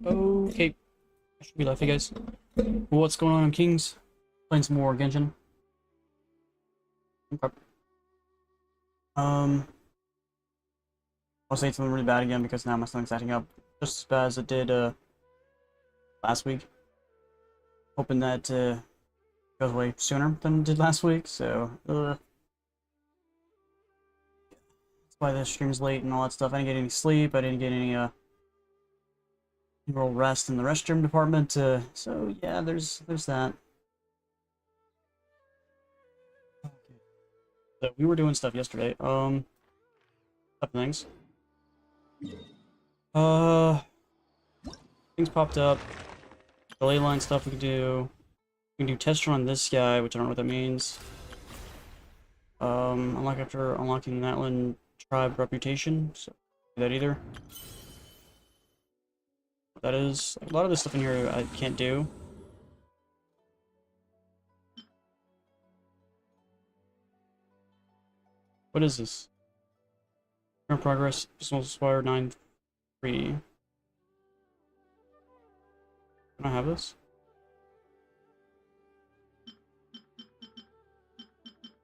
Okay, I should be live, hey guys. What's going on, Kings? Playing some more Genshin. Okay. I'll say something really bad again because now my stomach's acting up just as bad as it did last week. Hoping that goes away sooner than it did last week. So that's why the stream's late and all that stuff. I didn't get any sleep. I didn't get any real rest in the restroom department. So yeah, there's that. So we were doing stuff yesterday. Couple things. Uh, things popped up. Delay line stuff we can do. We can do test run on this guy, which I don't know what that means. Unlock after unlocking that one tribe reputation. So do that either. What that is. A lot of this stuff in here I can't do. What is this? Current progress, Pistol Spire 9-3. Can I have this?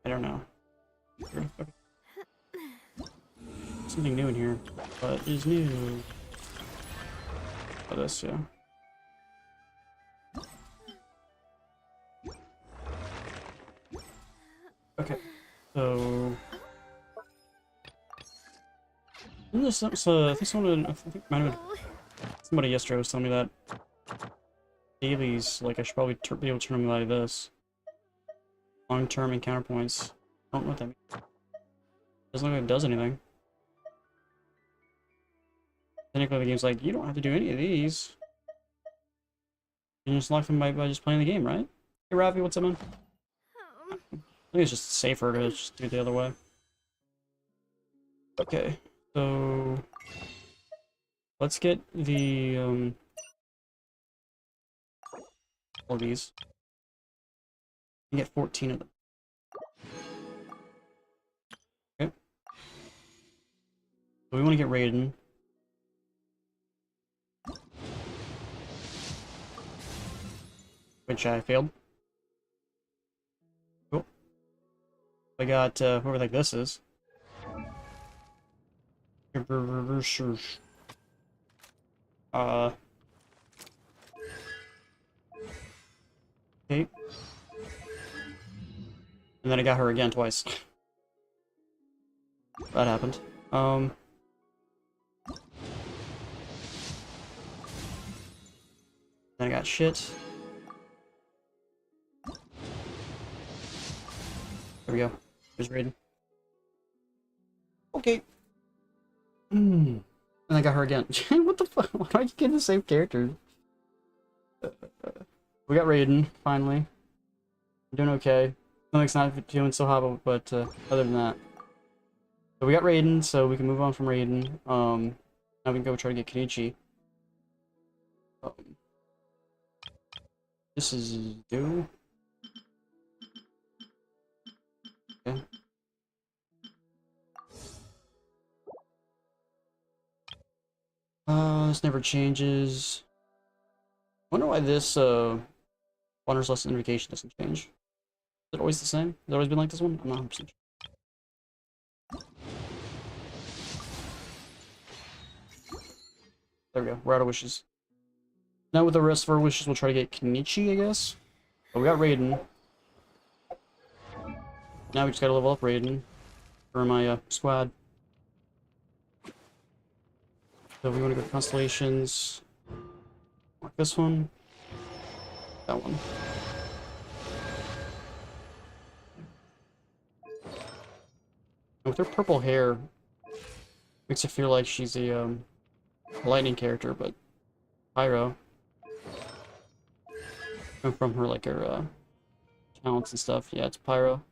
I don't know. Okay. Something new in here. What is new? Oh, this, yeah. Okay, so I think somebody yesterday was telling me that dailies, like I should probably be able to turn them like this. Long-term encounter points. I don't know what that means. Doesn't look like it does anything. Technically, the game's like, you don't have to do any of these. You can just lock them by just playing the game, right? Hey, Ravi, what's up, man? I think it's just safer to just do it the other way. Okay, so let's get the all of these. You get 14 of them. Okay. So we want to get Raiden. Which I failed. Cool. I got whoever like this is. Okay. And then I got her again twice. That happened. Then I got shit. There we go. There's Raiden. Okay. And I got her again. What the fuck? Why do I keep getting the same characters? We got Raiden, finally. I'm doing okay. Something's not doing so hot, but other than that. So we got Raiden, so we can move on from Raiden. Now we can go try to get Kenichi. This is due. Okay. This never changes. I wonder why this Wanderer's Lesson Invocation doesn't change. Is it always the same? Has it always been like this one? I'm not 100% sure. There we go. We're out of wishes. Now with the rest of our wishes, we'll try to get Kenichi, I guess. But we got Raiden. Now we just gotta level up Raiden for my squad. So we want to go to Constellations. Mark this one. That one. And with her purple hair, makes it feel like she's a lightning character, but Pyro. From her like her talents and stuff. Yeah, it's Pyro.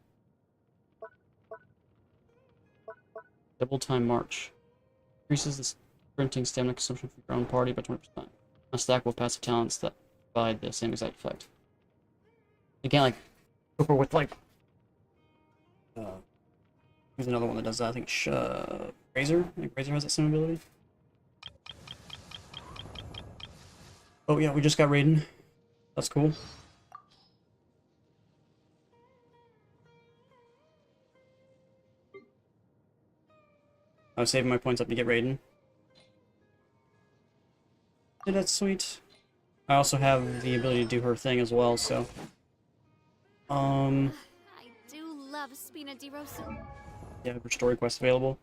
Double time march. Increases the sprinting stamina consumption for your own party by 20%. Unstackable passive talents that provide the same exact effect. You can't like go with like there's another one that does that. I think Razor. I think Razor has that same ability. Oh yeah, we just got Raiden. That's cool. I was saving my points up to get Raiden. Yeah, that's sweet. I also have the ability to do her thing as well, so... I do love Spina di Rosso. Yeah, her story quest available.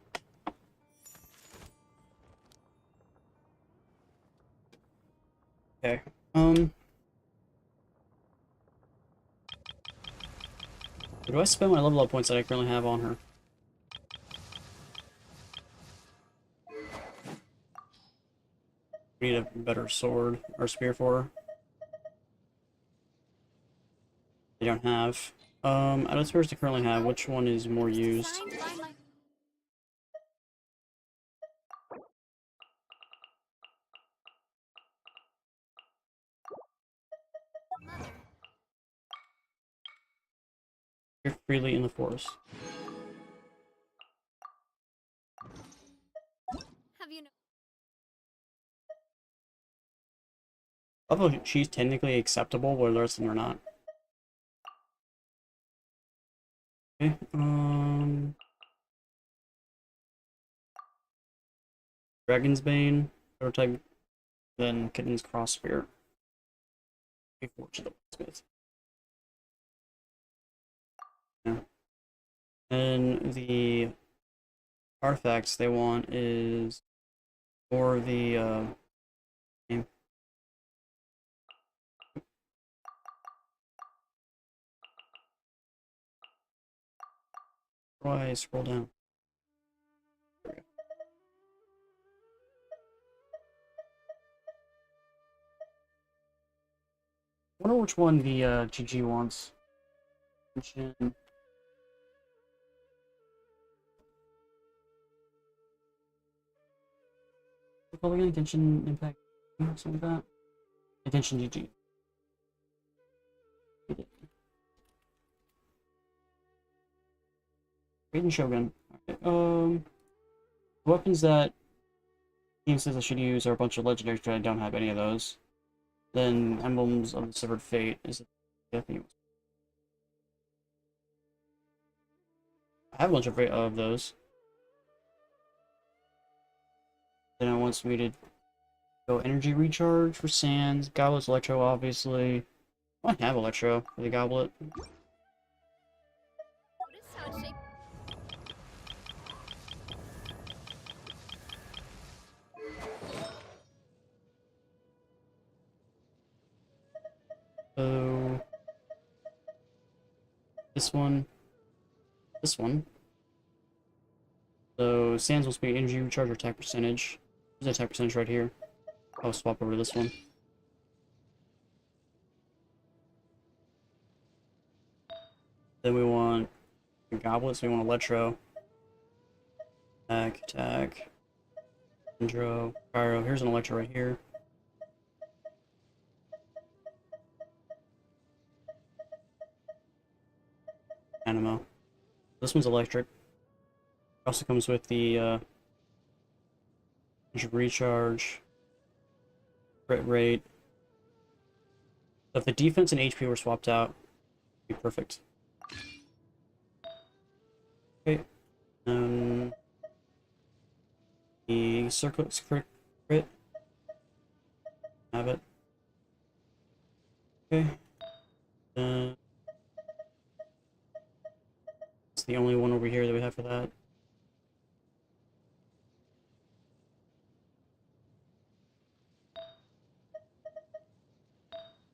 Okay. Do I spend my level up points that I currently have on her? We need a better sword or spear for her. I don't have. Out of the spears I currently have, which one is more used? Designed by my mother. You're freely in the forest. Have you know? Although she's technically acceptable, whether the rest of them are not. Okay, Dragon's Bane, prototype, then Kitten's Cross Spear. Forge the Smith. Yeah. And the artifacts they want is for the name. How do I scroll down? There we go. I wonder which one the GG wants. Genshin. Probably gonna Genshin Impact, something like that. Attention GG. Raiden Shogun. Okay. Weapons that team says I should use are a bunch of legendaries, but I don't have any of those. Then Emblems of the Severed Fate is I think it was. I have a bunch of those. Then it wants me to go Energy Recharge for Sands, Goblet's Electro, obviously. I have Electro for the Goblet. Notice how it shakes. So this one, this one. So Sands wants me energy recharge or attack percentage. There's attack percentage right here. I'll swap over to this one. Then we want the Goblet, so we want Electro. Attack. Intro. Pyro. Here's an Electro right here. Animo. This one's electric. Also comes with the recharge, crit rate. So if the defense and HP were swapped out, it'd be perfect. Okay. The circlet's crit. Have it. Okay. It's the only one over here that we have for that.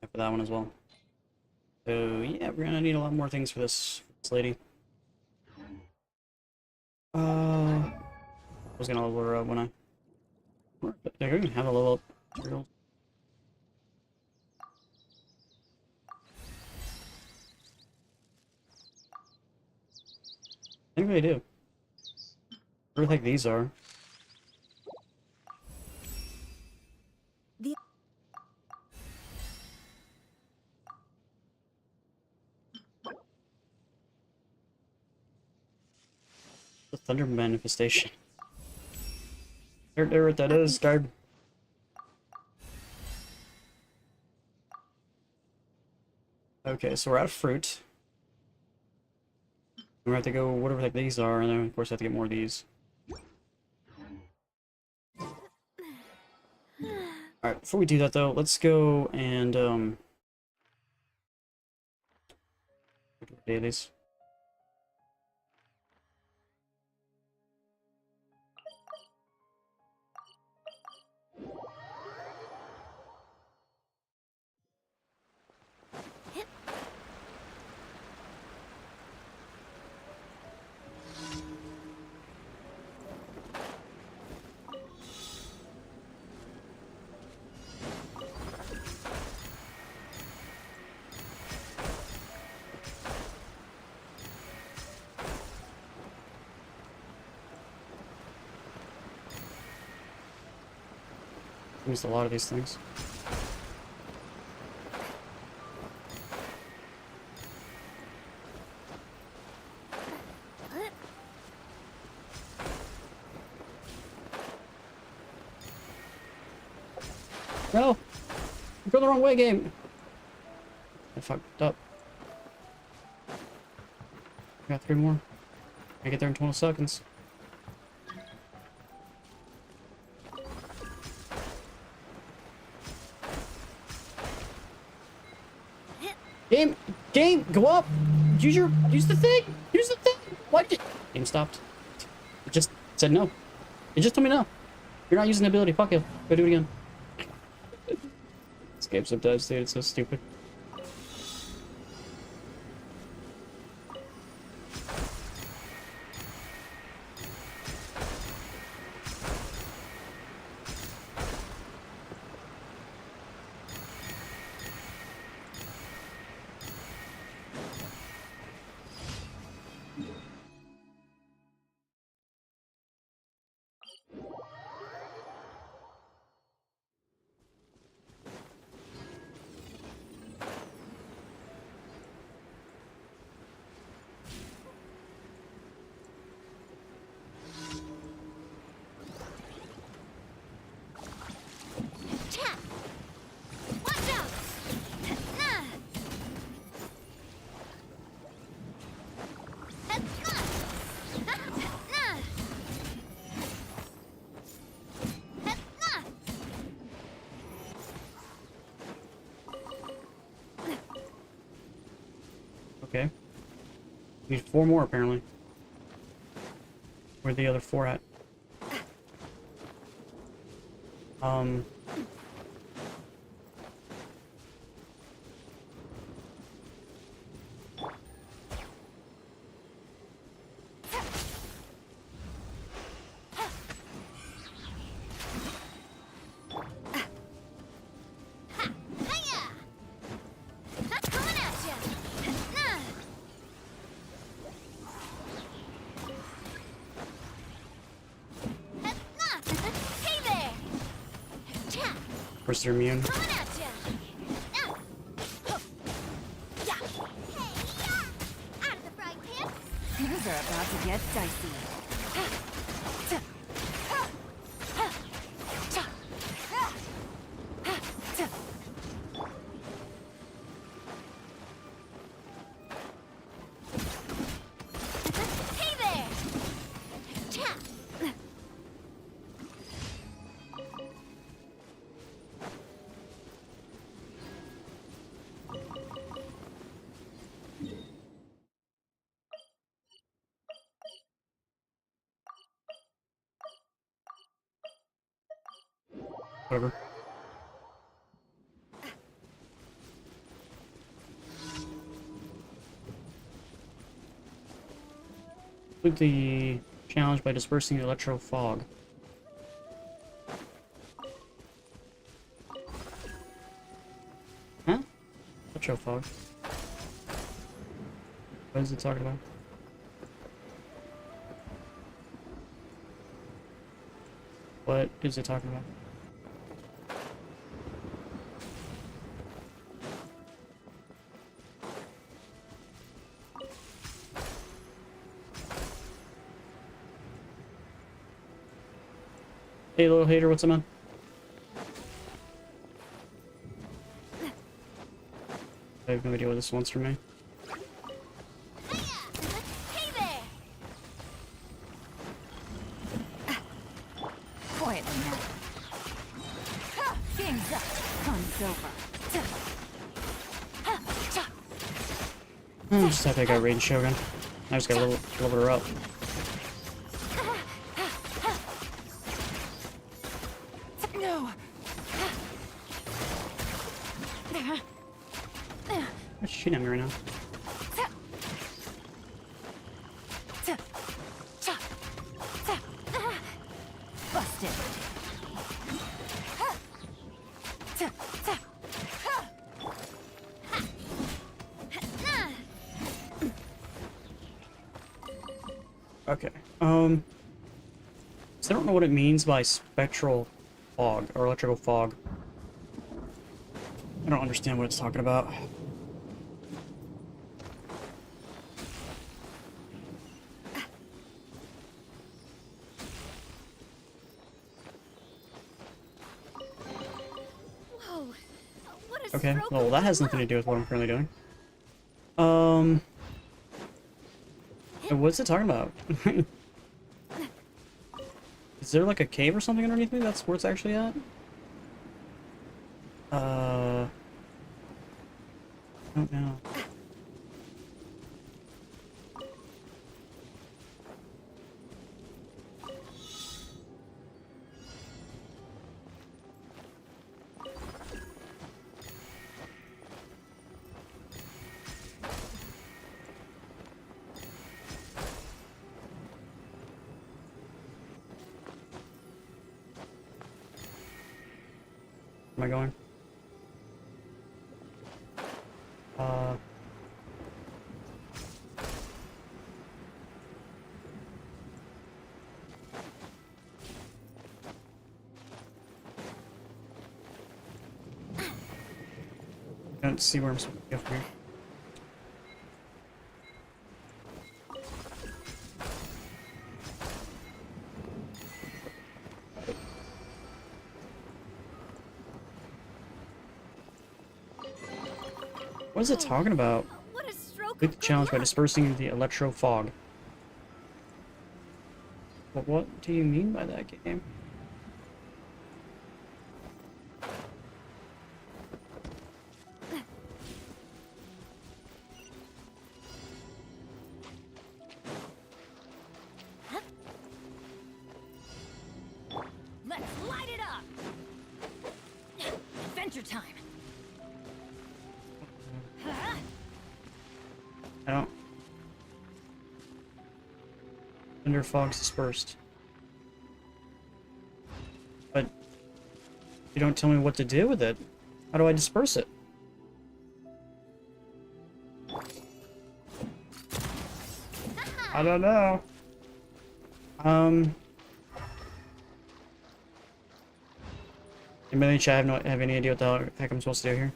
Yeah, for that one as well. So yeah, we're gonna need a lot more things for this lady. I was gonna level her up when I. I don't even have a level up material. I think they do. Where the heck these are? The The Thunder Manifestation. There what that is, guard. Okay, so we're out of fruit. We have to go whatever the heck these are, and then of course I have to get more of these. Alright, before we do that though, let's go and do our dailies. I missed a lot of these things. No! You're going the wrong way, game! I fucked up. I got 3 more. I get there in 12 seconds. Game, go up! Use the thing! Use the thing! Why did game stopped? It just said no. It just told me no. You're not using the ability, fuck you. Go do it again. This game sometimes, dude, it's so stupid. Watch out! Okay. Need 4 more, apparently. Where are the other 4 at? Of course, they're immune. Things are about to get dicey. Hey there! Whatever. Complete the challenge by dispersing the electro fog. Huh? Electro fog. What is it talking about? What is it talking about? Hey, little hater, what's up, man? I have no idea what this wants from me. Hey there! Quietly now. Game's up. Fun's over. Just have to got Raiden Shogun. I just gotta level her up. No. What's she shooting at me right now? Busted. Okay. So I don't know what it means by spectral fog or electrical fog. I don't understand what it's talking about. Whoa. What a Okay, stroke well of that has luck. nothing to do with what I'm currently doing. What's it talking about? Is there like a cave or something underneath me? That's where it's actually at? I don't know. Where am I going? I don't see where I'm supposed to go from here. What is it talking about? What a stroke Complete of the challenge by luck. dispersing the electro fog. But what do you mean by that game? Let's light it up. Adventure time. I don't. Thunder fog's dispersed. But you don't tell me what to do with it. How do I disperse it? I don't know. Anybody in chat have any idea what the heck I'm supposed to do here?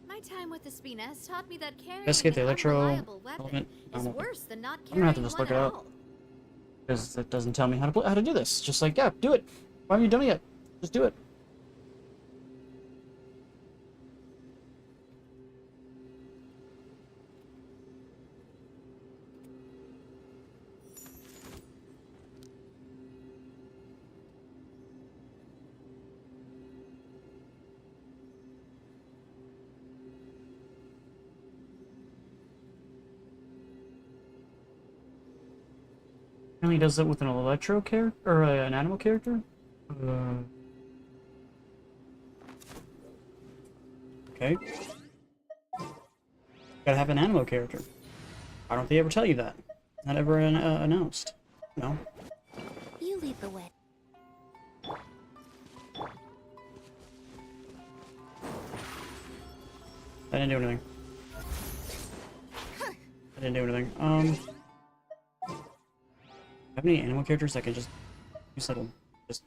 My time with the Spina has taught me that carrying Investigate the an electro unreliable weapon element. is I'm worse than not gonna have carrying to just one look it at up. all. Because it doesn't tell me how to do this. Just like, yeah, do it. Why haven't you done it yet? Just do it. Apparently does it with an electro character or an animal character. Okay. Gotta have an animal character. Why don't they ever tell you that? Not ever announced. No. You lead the way. I didn't do anything. I didn't do anything. Have any animal characters that can just Use little just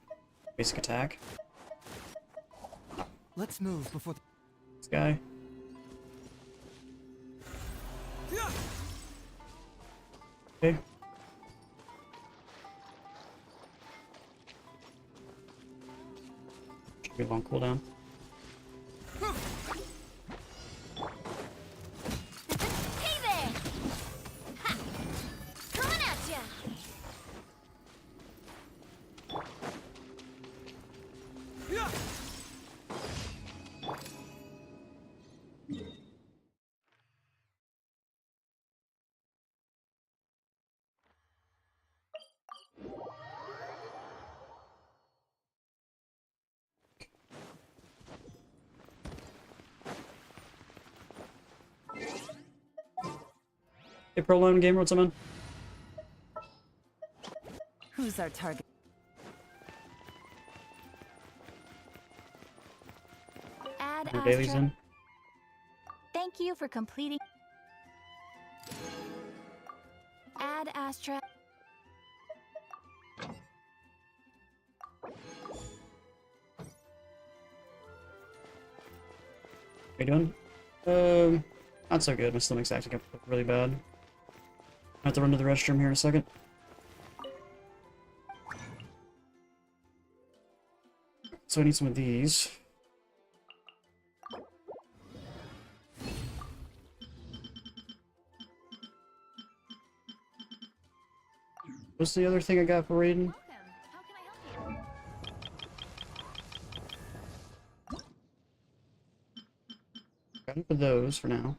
basic attack. Let's move before. This guy. Okay. Should be a long cooldown. Hey there! Ha! Coming at ya! Hey, Pro Lone Gamer, what's up, man? Who's our target? Add Your dailies Astra. in. Thank you for completing. Add Astra. How you doing? Not so good. My stomach's acting up really bad. I have to run to the restroom here in a second. So I need some of these. What's the other thing I got for Raiden? Welcome. How can I help you? Got it for those for now.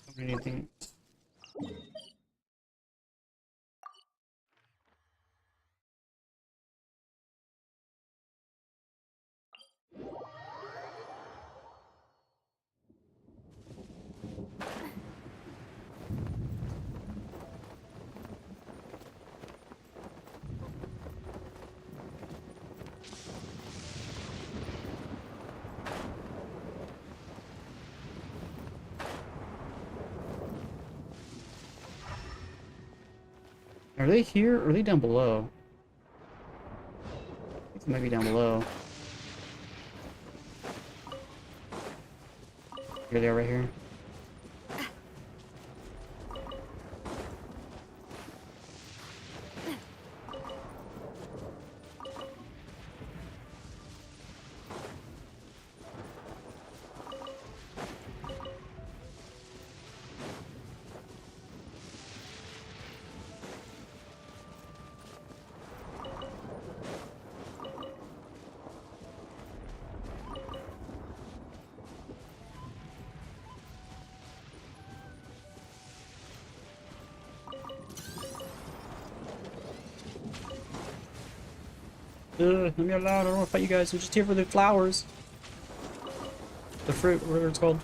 Don't need anything. Are they here or are they down below? I think they might be down below. Here they are right here. Let me alone. I don't want to fight you guys. I'm just here for the flowers. The fruit, whatever it's called.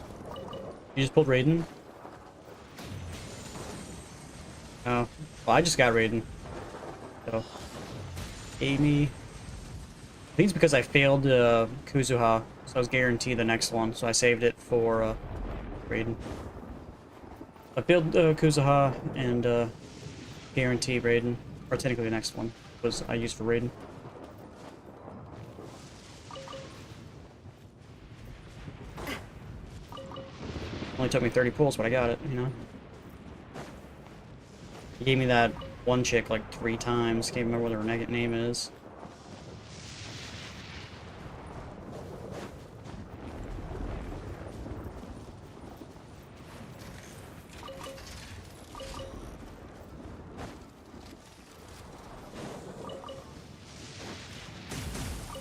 You just pulled Raiden? Oh. Well, I just got Raiden. So. Amy. I think it's because I failed Kuzuha. So I was guaranteed the next one. So I saved it for Raiden. I failed Kuzuha and guaranteed Raiden. Or technically the next one was I used for Raiden. Only took me 30 pulls, but I got it, you know? He gave me that one chick like 3 times. Can't remember what her name is.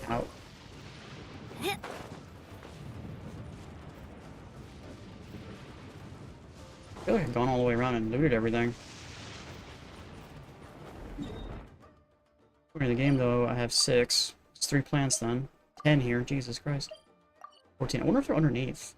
Out. I feel like I've gone all the way around and looted everything. According to the game, though, I have 6. It's 3 plants then. 10 here, Jesus Christ. 14. I wonder if they're underneath.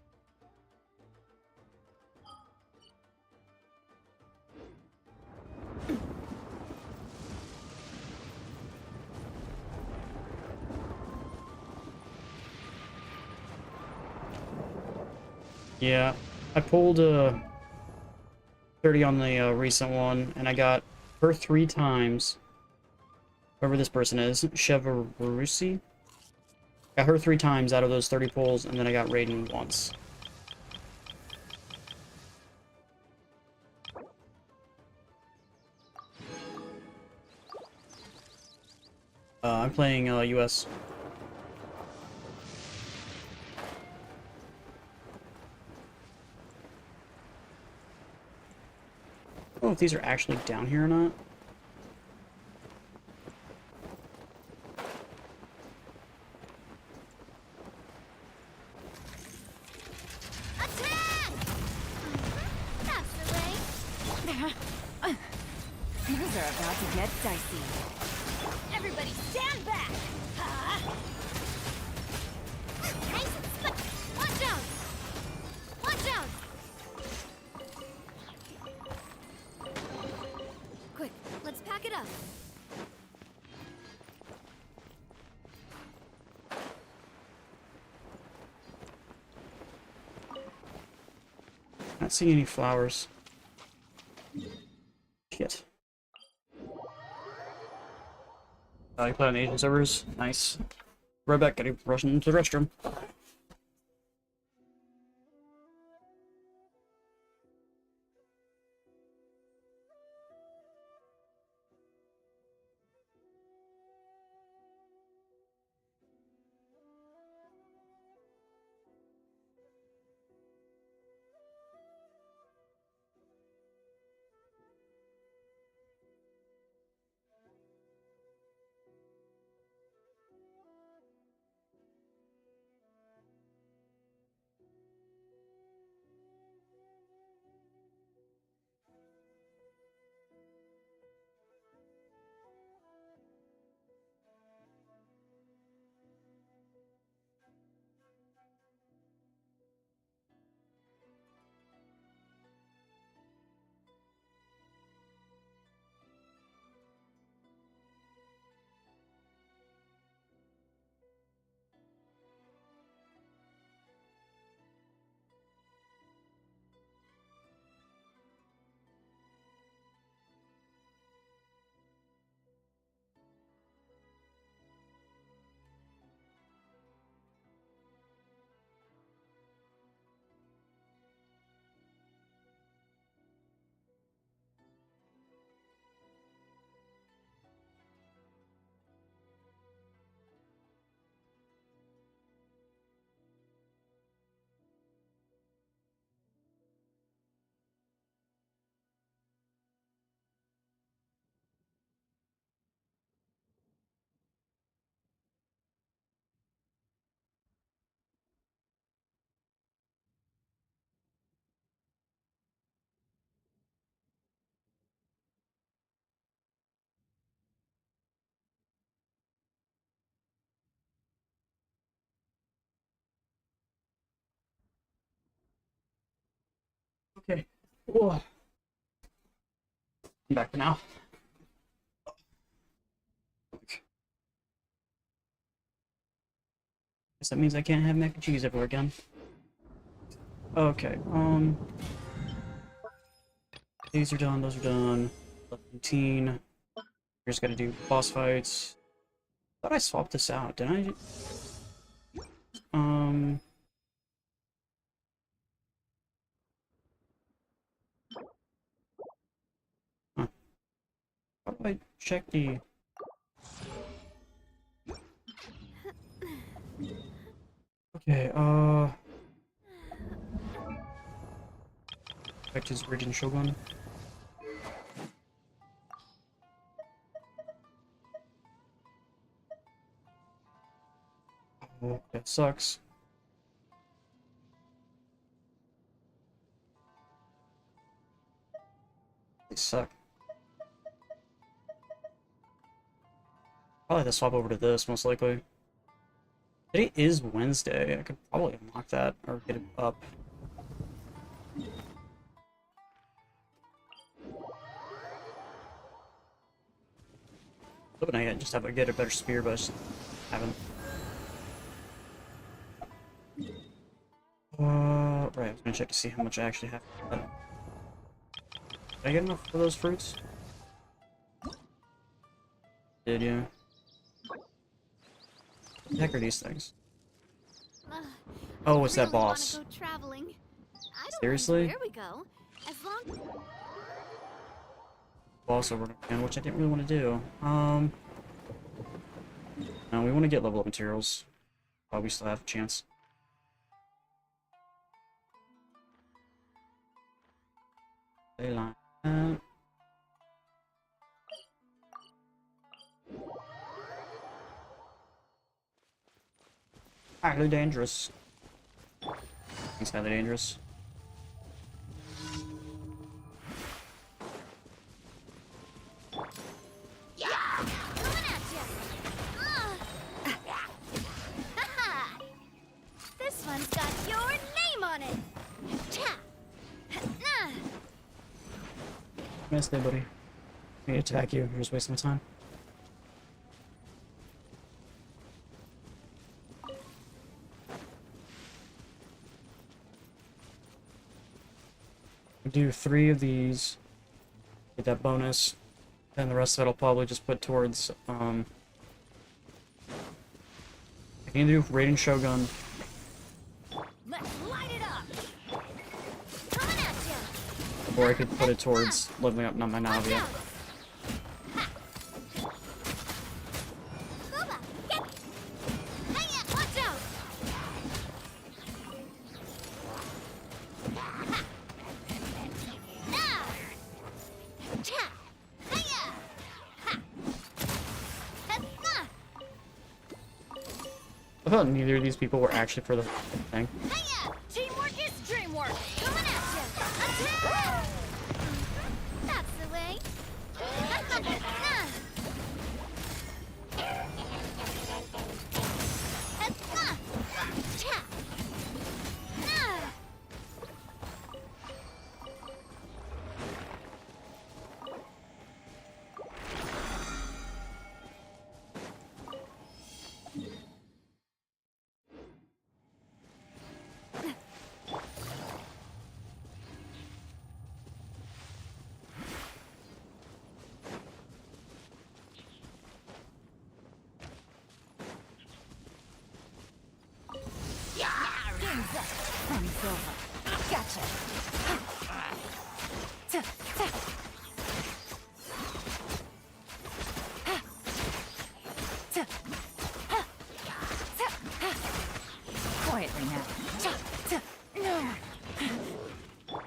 Yeah, I pulled 30 on the recent one, and I got her 3 times. Whoever this person is, Chevarusi. Got her 3 times out of those 30 pulls, and then I got Raiden once. I'm playing US. I don't know if these are actually down here or not. Attack! That's the way. Things are about to get dicey. Everybody stand back! Nice and slick! Watch out! Watch out! Quick, let's pack it up. Not seeing any flowers. Shit. You play on the Asian servers? Nice. Right back, gotta rush into the restroom. Okay. Whoa. I'm back for now. Guess that means I can't have mac and cheese ever again. Okay, these are done, those are done. 17. Just gotta do boss fights. Thought I swapped this out, didn't I? Huh. How do I check the... Okay, back to his Raging Shogun. Oh, that sucks. They suck. Probably have to swap over to this, most likely. Today is Wednesday. I could probably unlock that or get it up. Hoping I just have to get a better spear, but I just haven't. Right, I was gonna check to see how much I actually have. Did I get enough for those fruits? Did you? What the heck are these things? Ugh, Oh, it's that really wanna boss. go traveling. I don't Seriously? mind where we go, as long. Boss over again, which I didn't really want to do. No, we want to get level up materials while we still have a chance. They like that. Highly dangerous. It's highly dangerous. Coming at ya! Haha! This one's got your name on it! Cha! Nah! Missed it, buddy. I need to attack you. You're just wasting my time. Do 3 of these, get that bonus, and the rest of it I'll probably just put towards, I can do Raiden Shogun, Let's light it up. Coming at ya! or I could put it towards leveling up my Navia. Ha! Kuba, get! Hiya! Watch out! Ha! Now! Cha! Hiya! Ha! Ha! I thought neither of these people were actually for the thing. Hiya! Teamwork is dreamwork! Coming at ya! Attack! That's the way. Nah. Cha! Nah. Game's up. Fun's over. Gotcha. Ta, ta. Ta, ha. Ta, ha. Quietly now. Ta, ta. No.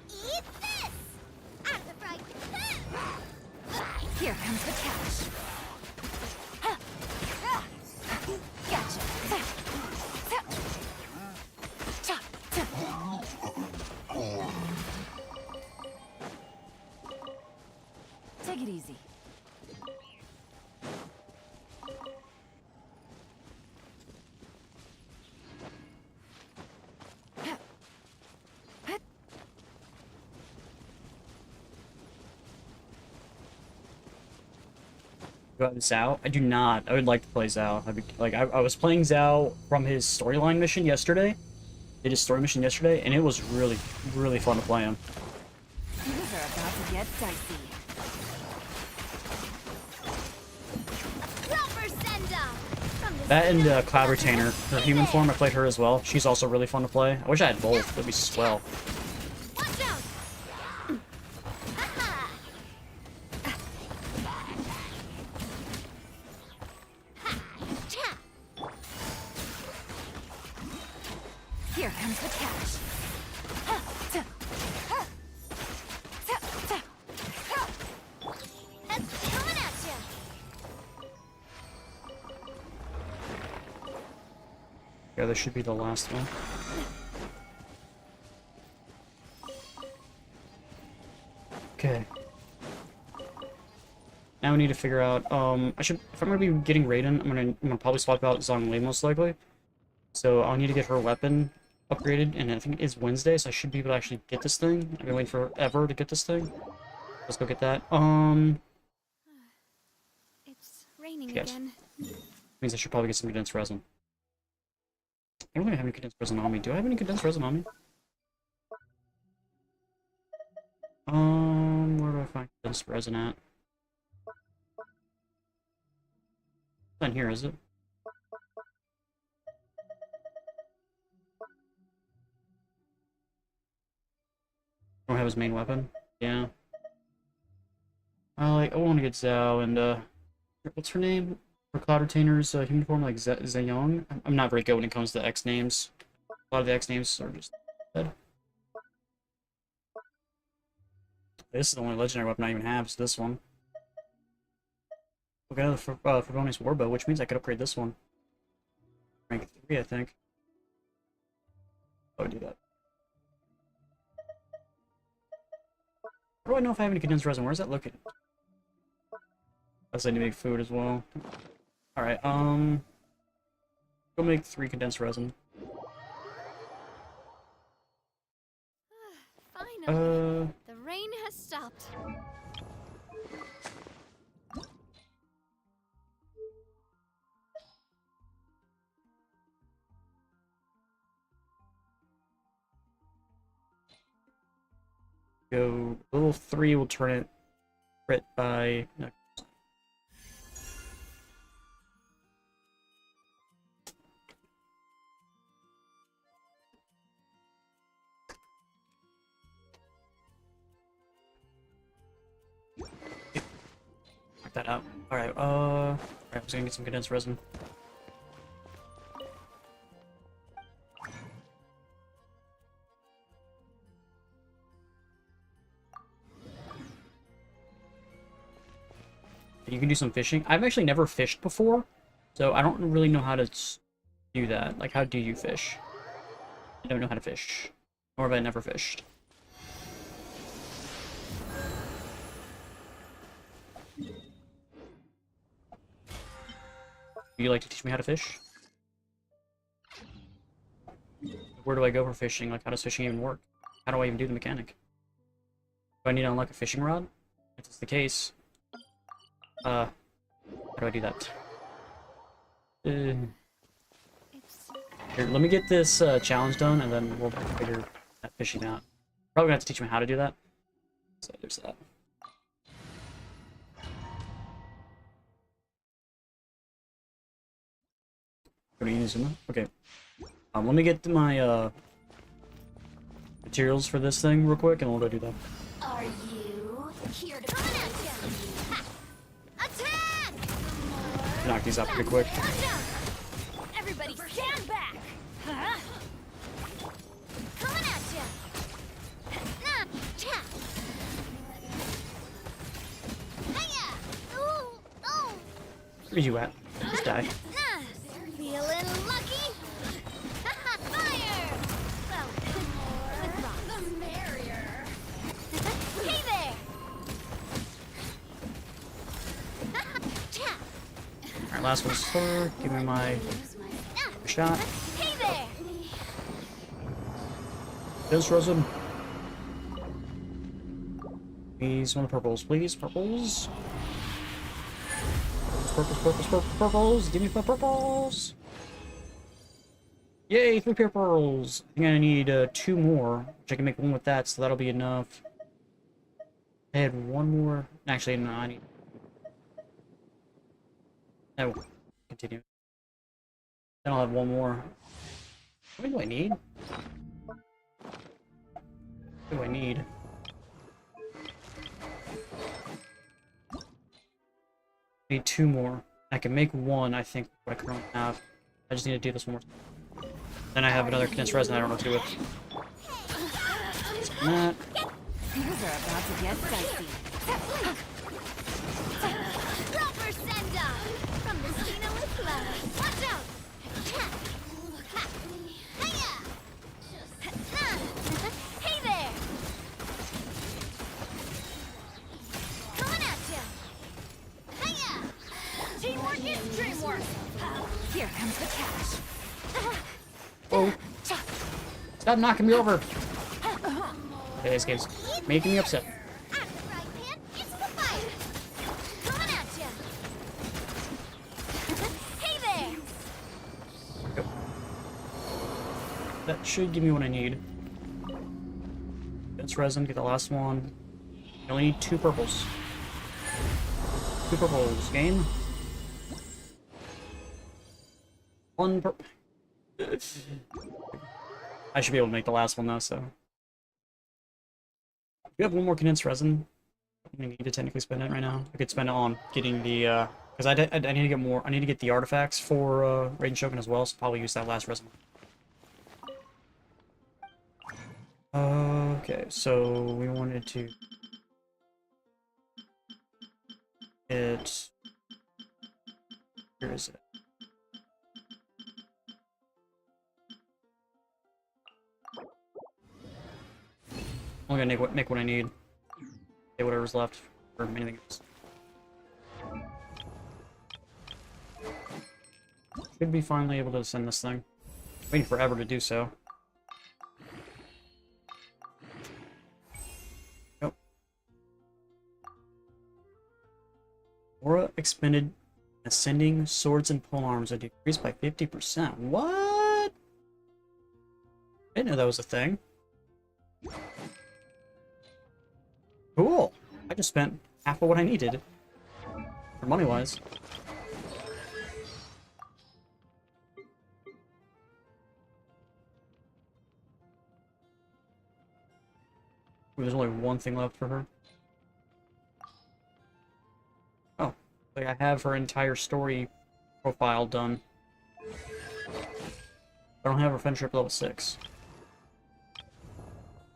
Eat this! At the fried. Here comes the catch. Ha. Gotcha. Ta, ta. Ta, ta. Take it easy. Zhao? I do not. I would like to play Zhao. I was playing Zhao from his storyline mission yesterday. Did his story mission yesterday, and it was really, really fun to play him. Things are about to get dicey. Proper send-off! From the That and Cloud Retainer, her human form, I played her as well. She's also really fun to play. I wish I had both. That'd be swell. Watch out! Ha-ha! Ha! Cha! Here comes the catch. Ha, ta, ha, ta, ta, ha. That's coming at ya! Yeah, this should be the last one. Okay. Now we need to figure out, if I'm gonna be getting Raiden, I'm gonna probably swap out Zhongli most likely. So I'll need to get her weapon upgraded, and I think it is Wednesday, so I should be able to actually get this thing. I've been waiting forever to get this thing. Let's go get that. It's raining Yes. again. Means I should probably get some condensed resin. I don't really have any condensed resin on me. Do I have any condensed resin on me? Where do I find condensed resin at? Not here, is it? Don't have his main weapon. Yeah. I want to get Zhao and what's her name? For Cloud Retainer's human form, like Zhayong. I'm not very good when it comes to X names. A lot of the X names are just dead. This is the only legendary weapon I even have, is this one. We'll get another Farbonius Warbow, which means I could upgrade this one. Rank 3, I think. I would do that. How do I know if I have any condensed resin? Where's that looking? Guess I need to make food as well. Alright, go make 3 condensed resin. Finally, the rain has stopped. Go level 3 will turn it crit by no. Knock that out. Alright, alright, I was gonna get some condensed resin. You can do some fishing. I've actually never fished before, so I don't really know how to do that. Like, how do you fish? I don't know how to fish. Or have I never fished? Would you like to teach me how to fish? Where do I go for fishing? Like, how does fishing even work? How do I even do the mechanic? Do I need to unlock a fishing rod? If that's the case... how do I do that? Here, let me get this challenge done, and then we'll figure that fishing out. Probably gonna have to teach me how to do that. So there's that. What are you using? Okay. Let me get my materials for this thing real quick, and we'll go do that. Are you here to come at you? Attack! Knock these out pretty quick. Everybody stand back! Coming at you! Where are you at? Just die. Feeling lucky? Fire! Well, the merrier. Hey there! Alright, last one's her. Give me my shot. Hey there! This resin. Please, one of the purples, please. Purples. Purples. Give me my purples. Yay, 3 purples. I think I need 2 more, which I can make 1 with that, so that'll be enough. I had 1 more. Actually, no, I need. No, continue. Then I'll have 1 more. What do I need? What do I need? I need 2 more. I can make 1, I think, what I currently have. I just need to do this one more time. Then I have another condensed resin I don't know what to do with. That. Things are about to get dicey. Proper send off from the Cena with love. Watch out! Hey there! Coming at ya! Hiya! Teamwork is dreamwork. Here comes the cash. Oh! Stop knocking me over! Okay, this game's making me upset. At the right pan, it's the fire. Coming at ya! Hey there! Go. That should give me what I need. It's resin, get the last one. I only need 2 purples. 2 purples, game. One per... I should be able to make the last one though, so. We have one more condensed resin. I need to technically spend it right now. I could spend it on getting the, because I need to get more, I need to get the artifacts for, Raiden Shogun as well, so probably use that last resin. Okay, so we wanted to get, where is it? I'm only gonna make what I need. Get whatever's left for anything else. Should be finally able to send this thing. Waiting forever to do so. Nope. Aura expended ascending swords and polearms are decreased by 50%. What? I didn't know that was a thing. Cool. I just spent half of what I needed. For money-wise. There's only one thing left for her. Oh. Like I have her entire story profile done. I don't have her friendship level 6.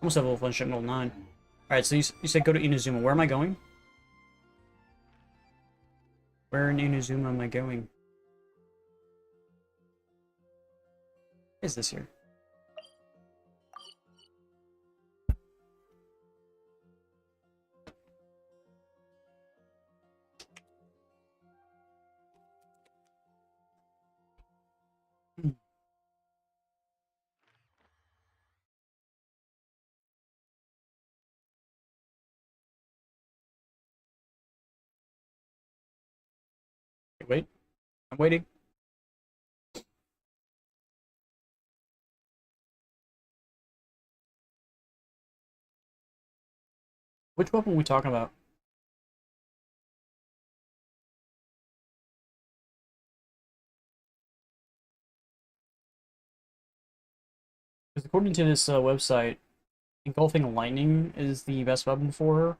Almost have a friendship level 9. Alright, so you said go to Inazuma. Where am I going? Where in Inazuma am I going? What is this here? Wait. I'm waiting. Which weapon are we talking about? Because according to this website, engulfing lightning is the best weapon for her.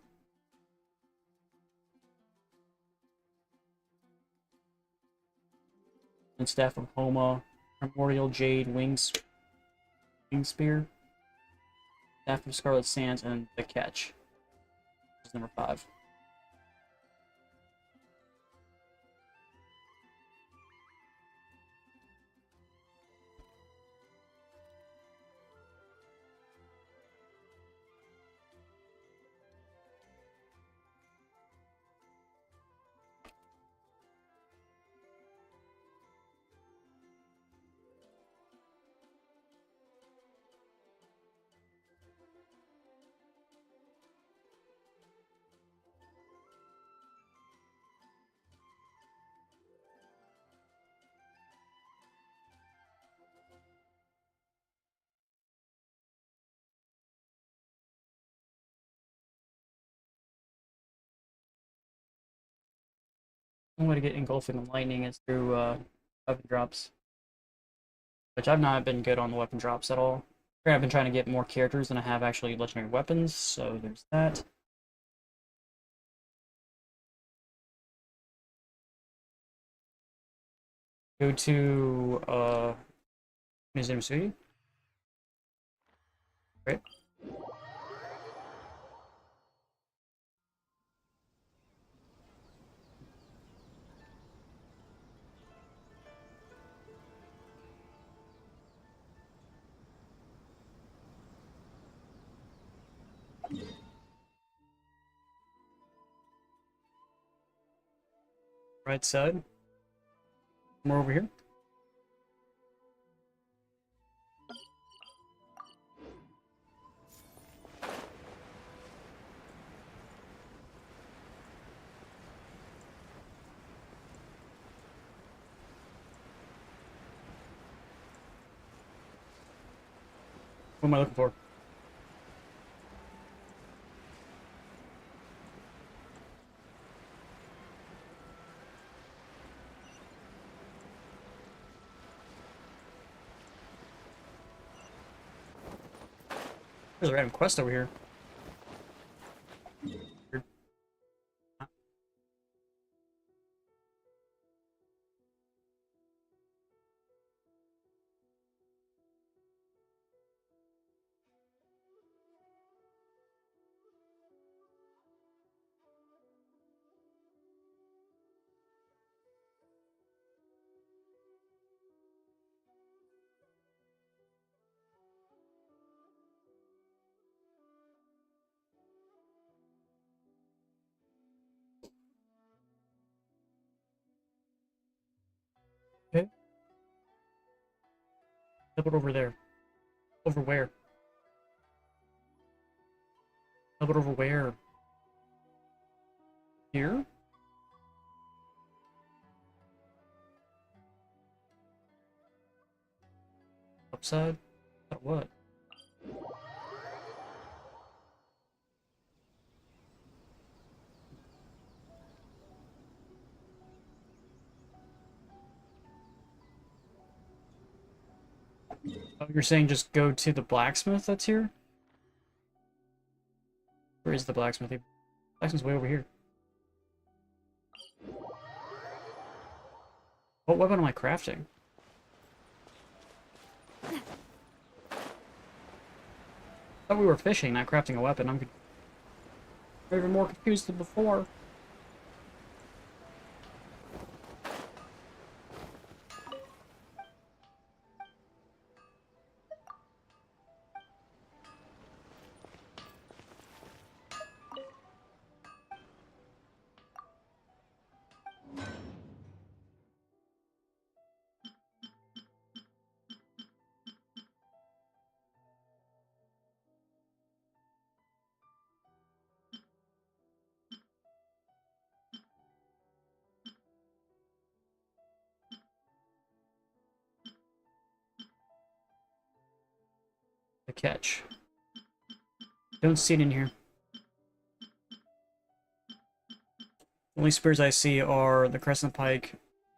And Staff of Homa, Primordial Jade, Wing Spear, Staff of Scarlet Sands, and the Catch. This is number 5. One way to get engulfing lightning is through weapon drops, which I've not been good on the weapon drops at all. I've been trying to get more characters than I have actually legendary weapons, so there's that. Go to Museum City. Right. Right side. More over here. What am I looking for? There's a random quest over here. Weird. Okay. How about over there? Over where? How about over where? Here? Upside? Or what? Oh, you're saying just go to the blacksmith that's here? Where is the blacksmith? The blacksmith's way over here. What weapon am I crafting? I thought we were fishing, not crafting a weapon. I'm even more confused than before. The catch. Don't see it in here. The only spears I see are the Crescent Pike,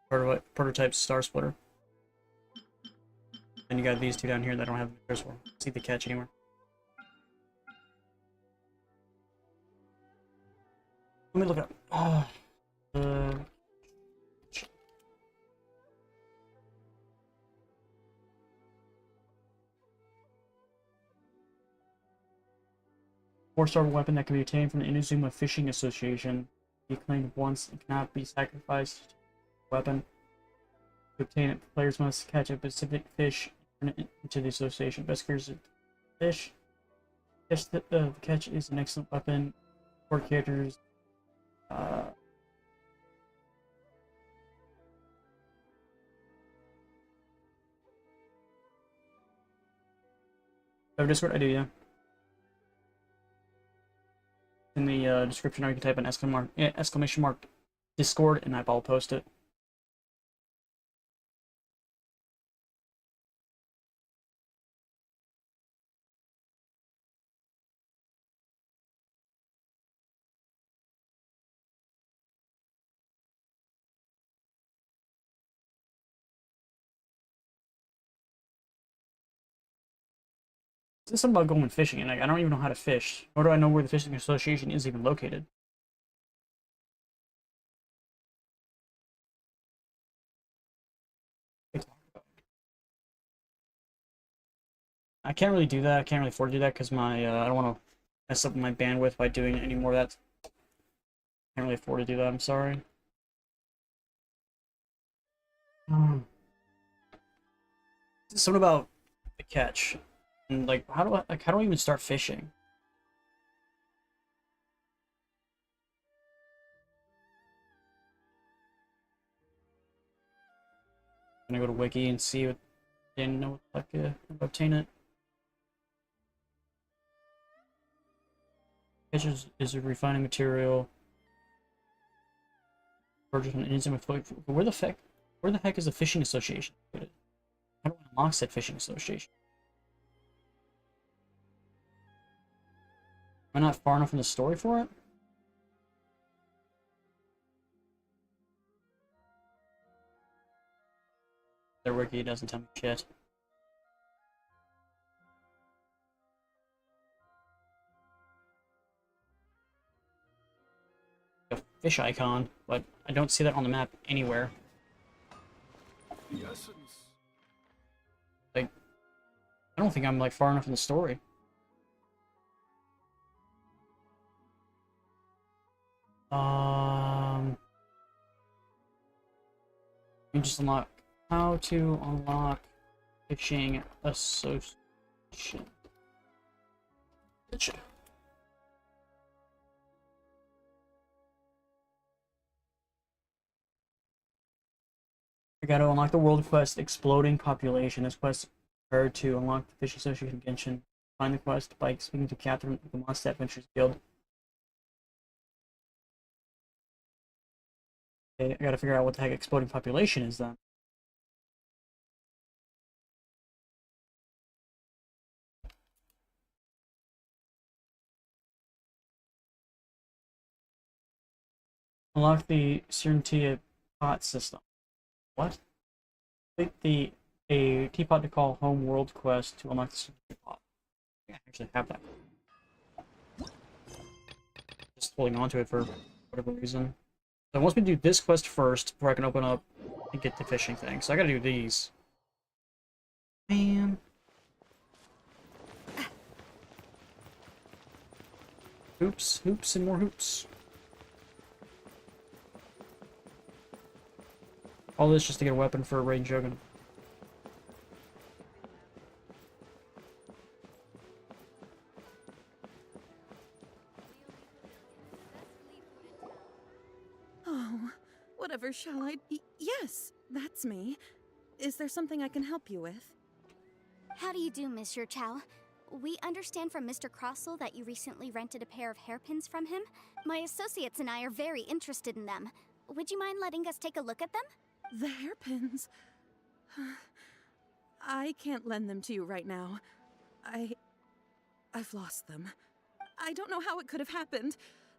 prototype Star Splitter. And you got these two down here that I don't have spears for. See the catch anywhere. Let me look up. Uh, 4-star weapon that can be obtained from the Inazuma Fishing Association. Be claimed once and cannot be sacrificed. Weapon. To obtain it, players must catch a specific fish and turn it into the association. Best gears fish. Yes, the catch is an excellent weapon for characters. Oh, Discord, I do, yeah. In the description, or you can type an exclamation mark Discord, and I'll post it. This is something about going fishing, and I don't even know how to fish. Nor do I know where the fishing association is even located. I can't really do that. I can't really afford to do that because my I don't want to mess up my bandwidth by doing any more of that. Can't really afford to do that. I'm sorry. Something about the catch, and like how do I even start fishing? I'm gonna go to Wiki and see what. Didn't know what the heck obtain it. Catch is a refining material. Purchase an enzyme. Where the heck is the fishing association? How do I unlock said fishing association? Am I not far enough in the story for it? Their wiki doesn't tell me shit. fish icon, but I don't see that on the map anywhere. The essence. Like, I don't think I'm like far enough in the story. You just unlock how to unlock fishing association. Gotcha. I gotta unlock the world quest exploding population. This quest required to unlock the Fish Association Genshin. Find the quest by speaking to Catherine of the Monster Adventures Guild. Okay, I gotta figure out what the heck exploding population is then. Unlock the Certainty Pot system. What? Complete a teapot to call home world quest to unlock the Certainty Pot. I actually have that. Just holding on to it for whatever reason. So it wants me to do this quest first before I can open up and get the fishing thing. So I gotta do these. Man. Hoops, hoops, and more hoops. All this just to get a weapon for a raid Jogan. Oh, whatever shall I... Yes, that's me. Is there something I can help you with? How do you do, Monsieur Chow? We understand from Mr. Crossell that you recently rented a pair of hairpins from him. My associates and I are very interested in them. Would you mind letting us take a look at them? The hairpins. I can't lend them to you right now. I've lost them. I don't know how it could have happened.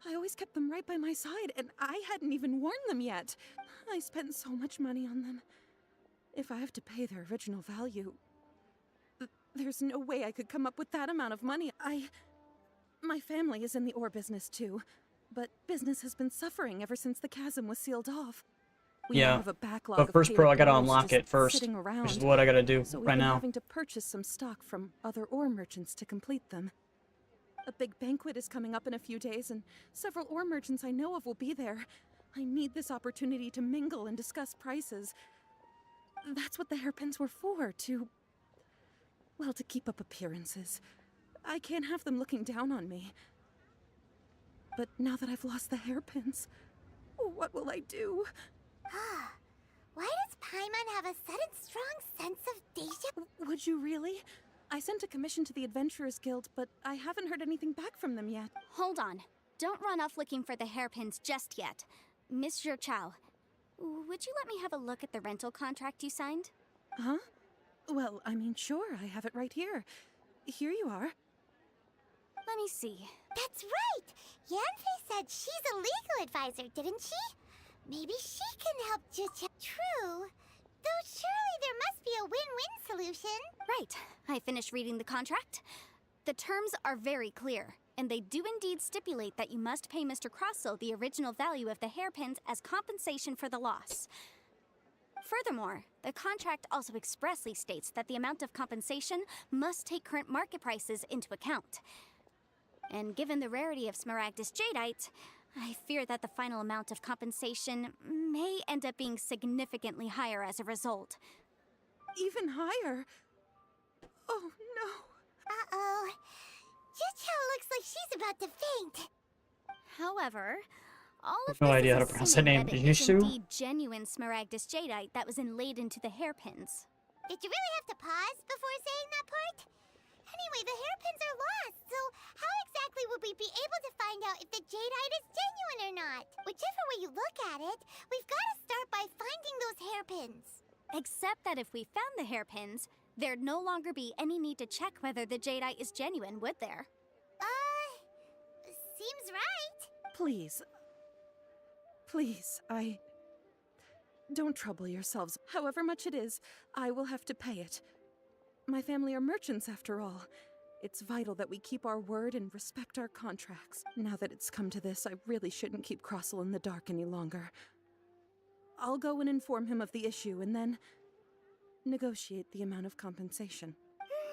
I always kept them right by my side, and I hadn't even worn them yet. I spent so much money on them. If I have to pay their original value, there's no way I could come up with that amount of money. My family is in the ore business too, but business has been suffering ever since the chasm was sealed off. We now have a backlog but first, of Pro, I gotta orders unlock just it first, sitting around. which is what I gotta do So we've right been now. having to purchase some stock from other ore merchants to complete them. A big banquet is coming up in a few days, and several ore merchants I know of will be there. I need this opportunity to mingle and discuss prices. That's what the hairpins were for, well, to keep up appearances. I can't have them looking down on me. But now that I've lost the hairpins, what will I do? Why does Paimon have a sudden strong sense of deja? Would you really? I sent a commission to the Adventurers Guild, but I haven't heard anything back from them yet. Hold on. Don't run off looking for the hairpins just yet. Monsieur Chow, would you let me have a look at the rental contract you signed? Huh? Well, I mean, sure, I have it right here. Here you are. Let me see. That's right! Yanfei said she's a legal advisor, didn't she? Maybe she can help just... True. Though surely there must be a win-win solution. Right. I finished reading the contract. The terms are very clear, and they do indeed stipulate that you must pay Mr. Crossell the original value of the hairpins as compensation for the loss. Furthermore, the contract also expressly states that the amount of compensation must take current market prices into account. And given the rarity of Smaragdus Jadeite, I fear that the final amount of compensation may end up being significantly higher as a result. Even higher? Oh, no. Uh-oh. Jucho looks like she's about to faint. However, all of No this idea is how to pronounce assuming that name. that it Did you, is Sue? indeed genuine Smaragdus Jadeite that was inlaid into the hairpins. Did you really have to pause before saying that part? Anyway, the hairpins are lost, so how exactly would we be able to find out if the Jadeite is genuine or not? Whichever way you look at it, we've got to start by finding those hairpins. Except that if we found the hairpins, there'd no longer be any need to check whether the Jadeite is genuine, would there? Seems right. Please. Please, Don't trouble yourselves. However much it is, I will have to pay it. My family are merchants, after all. It's vital that we keep our word and respect our contracts. Now that it's come to this, I really shouldn't keep Crossell in the dark any longer. I'll go and inform him of the issue and then negotiate the amount of compensation.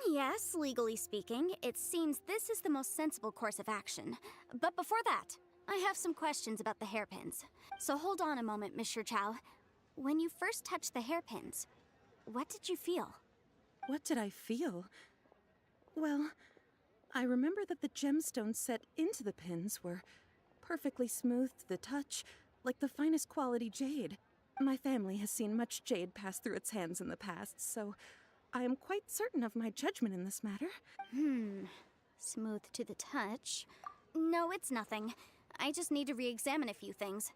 Yes, legally speaking, it seems this is the most sensible course of action. But before that, I have some questions about the hairpins. So hold on a moment, Mr. Chow. When you first touched the hairpins, what did you feel? What did I feel? Well, I remember that the gemstones set into the pins were perfectly smooth to the touch, like the finest quality jade. My family has seen much jade pass through its hands in the past, so I am quite certain of my judgment in this matter. Smooth to the touch. No, it's nothing. I just need to re-examine a few things.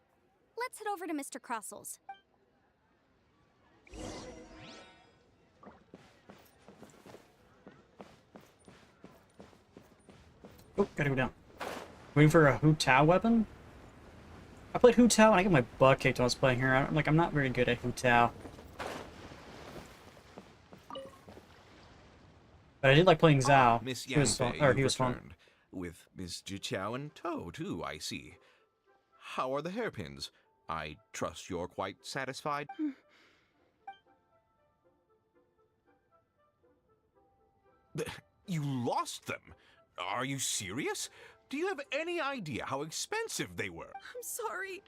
Let's head over to Mr. Crossell's. Oh, gotta go down. Waiting for a Hu Tao weapon? I played Hu Tao and I got my butt kicked while I was playing here. I'm not very good at Hu Tao. But I did like playing Zhao. Miss He was fun. Yanfei, Or you've he was fun. returned. With Miss Jiqiao in tow, too, I see. How are the hairpins? I trust you're quite satisfied? You lost them? Are you serious? Do you have any idea how expensive they were? I'm sorry.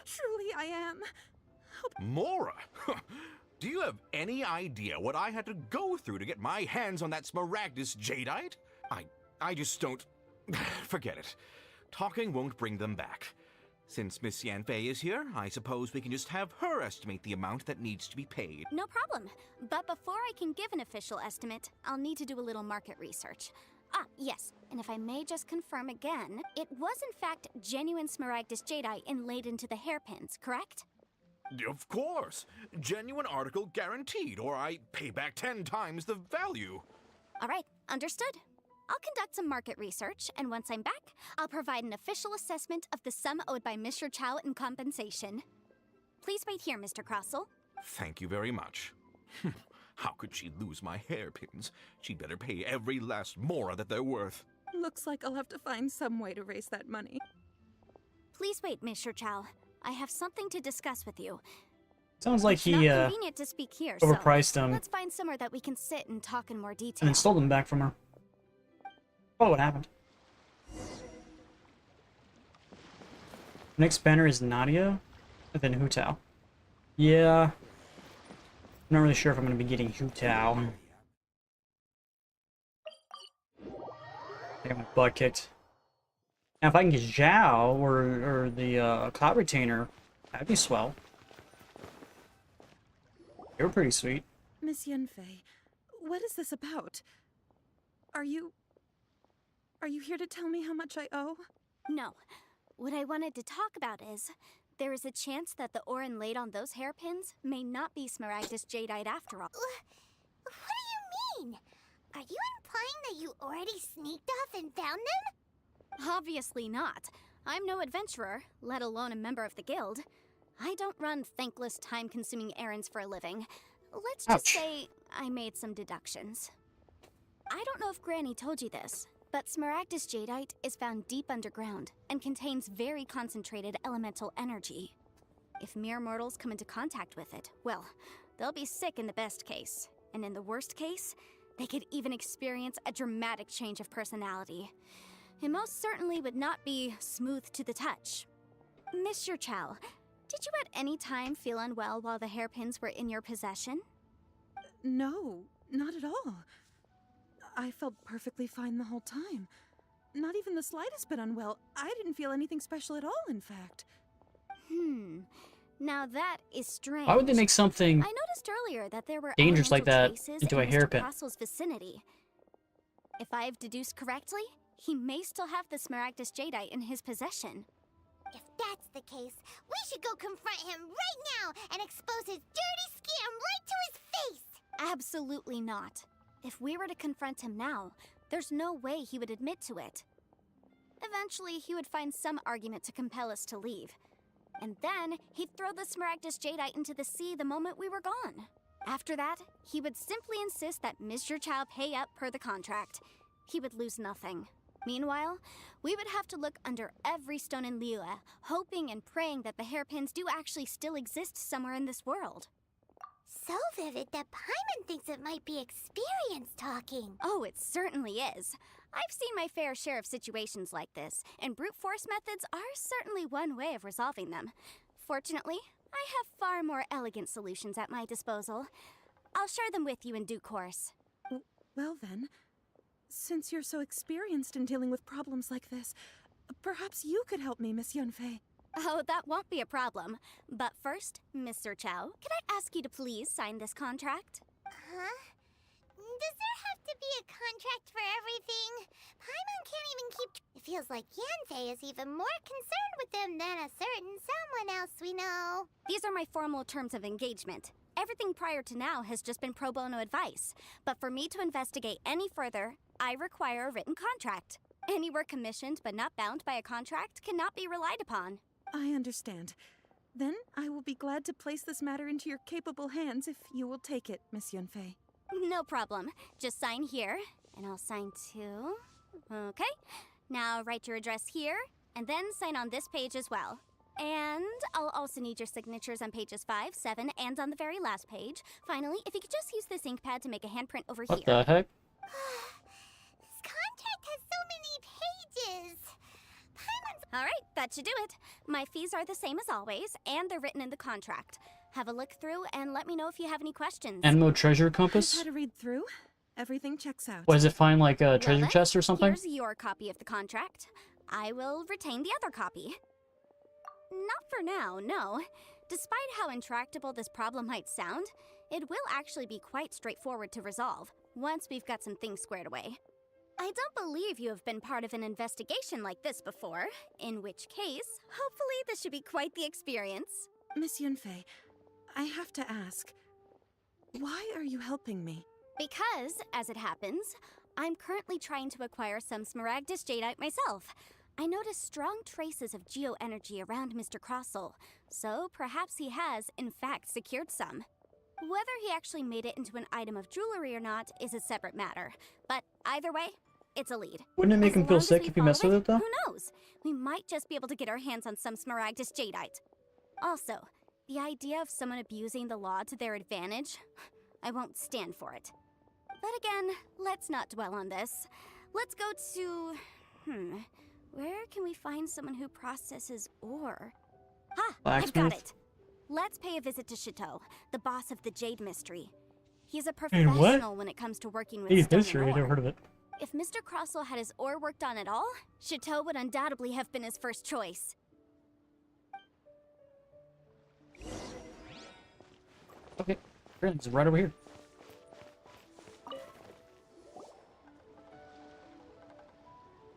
Truly, I am. Mora! Do you have any idea what I had to go through to get my hands on that Smaragdus jadeite? I just don't... Forget it. Talking won't bring them back. Since Miss Yanfei is here, I suppose we can just have her estimate the amount that needs to be paid. No problem. But before I can give an official estimate, I'll need to do a little market research. Yes, and if I may just confirm again, it was in fact genuine Smaragdus jadeite inlaid into the hairpins, correct? Of course! Genuine article guaranteed, or I pay back 10 times the value. All right, understood. I'll conduct some market research, and once I'm back, I'll provide an official assessment of the sum owed by Mr. Chow in compensation. Please wait here, Mr. Crossell. Thank you very much. How could she lose my hairpins? She'd better pay every last mora that they're worth. Looks like I'll have to find some way to raise that money. Please wait, Mr. Chow. I have something to discuss with you. Sounds like It's he not convenient to speak here, overpriced so him let's find somewhere that we can sit and talk in more detail. and then stole them back from her. Oh, what happened? Next banner is Nadia, and then Hu Tao. Yeah. I'm not really sure if I'm going to be getting Hu Tao. I got my butt kicked. Now, if I can get Zhao or the Cloud Retainer, that'd be swell. They were pretty sweet. Miss Yanfei, what is this about? Are you here to tell me how much I owe? No. What I wanted to talk about is, there is a chance that the ore inlaid on those hairpins may not be Smaragdus jadeite after all. What do you mean? Are you implying that you already sneaked off and found them? Obviously not. I'm no adventurer, let alone a member of the guild. I don't run thankless, time-consuming errands for a living. Let's just say I made some deductions. I don't know if Granny told you this, but Smaragdus jadeite is found deep underground and contains very concentrated elemental energy. If mere mortals come into contact with it, well, they'll be sick in the best case. And in the worst case, they could even experience a dramatic change of personality. It most certainly would not be smooth to the touch. Mr. Chow, did you at any time feel unwell while the hairpins were in your possession? No, not at all. I felt perfectly fine the whole time. Not even the slightest bit unwell. I didn't feel anything special at all, in fact. Now that is strange. Why would they make something I noticed earlier that there were dangerous like that elemental traces into a in Mr. hairpin? Crossell's vicinity. If I have deduced correctly, he may still have the Smaragdus jadeite in his possession. If that's the case, we should go confront him right now and expose his dirty scam right to his face! Absolutely not. If we were to confront him now, there's no way he would admit to it. Eventually, he would find some argument to compel us to leave. And then, he'd throw the Smaragdus jadeite into the sea the moment we were gone. After that, he would simply insist that Mr. Chow pay up per the contract. He would lose nothing. Meanwhile, we would have to look under every stone in Liyue, hoping and praying that the hairpins do actually still exist somewhere in this world. So vivid that Paimon thinks it might be experience talking. Oh, it certainly is. I've seen my fair share of situations like this, and brute force methods are certainly one way of resolving them. Fortunately, I have far more elegant solutions at my disposal. I'll share them with you in due course. Well then, since you're so experienced in dealing with problems like this, perhaps you could help me, Miss Yunfei. Oh, that won't be a problem. But first, Mr. Chow, can I ask you to please sign this contract? Huh? Does there have to be a contract for everything? Paimon can't even keep... It feels like Yanfei is even more concerned with them than a certain someone else we know. These are my formal terms of engagement. Everything prior to now has just been pro bono advice. But for me to investigate any further, I require a written contract. Any work commissioned but not bound by a contract cannot be relied upon. I understand. Then I will be glad to place this matter into your capable hands if you will take it, Miss Yunfei. No problem. Just sign here, and I'll sign too. Okay. Now write your address here, and then sign on this page as well. And I'll also need your signatures on pages 5, 7, and on the very last page. Finally, if you could just use this ink pad to make a handprint over What here. the heck? This contract has so many pages. Paimon's... All right, that should do it. My fees are the same as always, and they're written in the contract. Have a look through and let me know if you have any questions. Anemo treasure I've compass? had a read through. Everything checks out. What, does it find like a Well treasure then, chest or something? Here's your copy of the contract. I will retain the other copy. Not for now, no. Despite how intractable this problem might sound, it will actually be quite straightforward to resolve, once we've got some things squared away. I don't believe you have been part of an investigation like this before, in which case, hopefully this should be quite the experience. Miss Yunfei, I have to ask, why are you helping me? Because, as it happens, I'm currently trying to acquire some Smaragdus Jadeite myself. I noticed strong traces of geo-energy around Mr. Crossel, so perhaps he has, in fact, secured some. Whether he actually made it into an item of jewelry or not is a separate matter, but either way, it's a lead. Wouldn't it make As him feel long as sick we if he messed follow with it, though? Who knows? We might just be able to get our hands on some Smaragdus Jadeite. Also, the idea of someone abusing the law to their advantage, I won't stand for it. But again, let's not dwell on this. Let's go to... where can we find someone who processes ore? I've got Blacksmith? it. Let's pay a visit to Chateau, the boss of the Jade Mystery. He's a Hey, what? professional when it comes to working with Hey, stone history, and I never ore. heard of it. If Mr. Crossel had his ore worked on at all, Chateau would undoubtedly have been his first choice. Okay, friends, right over here.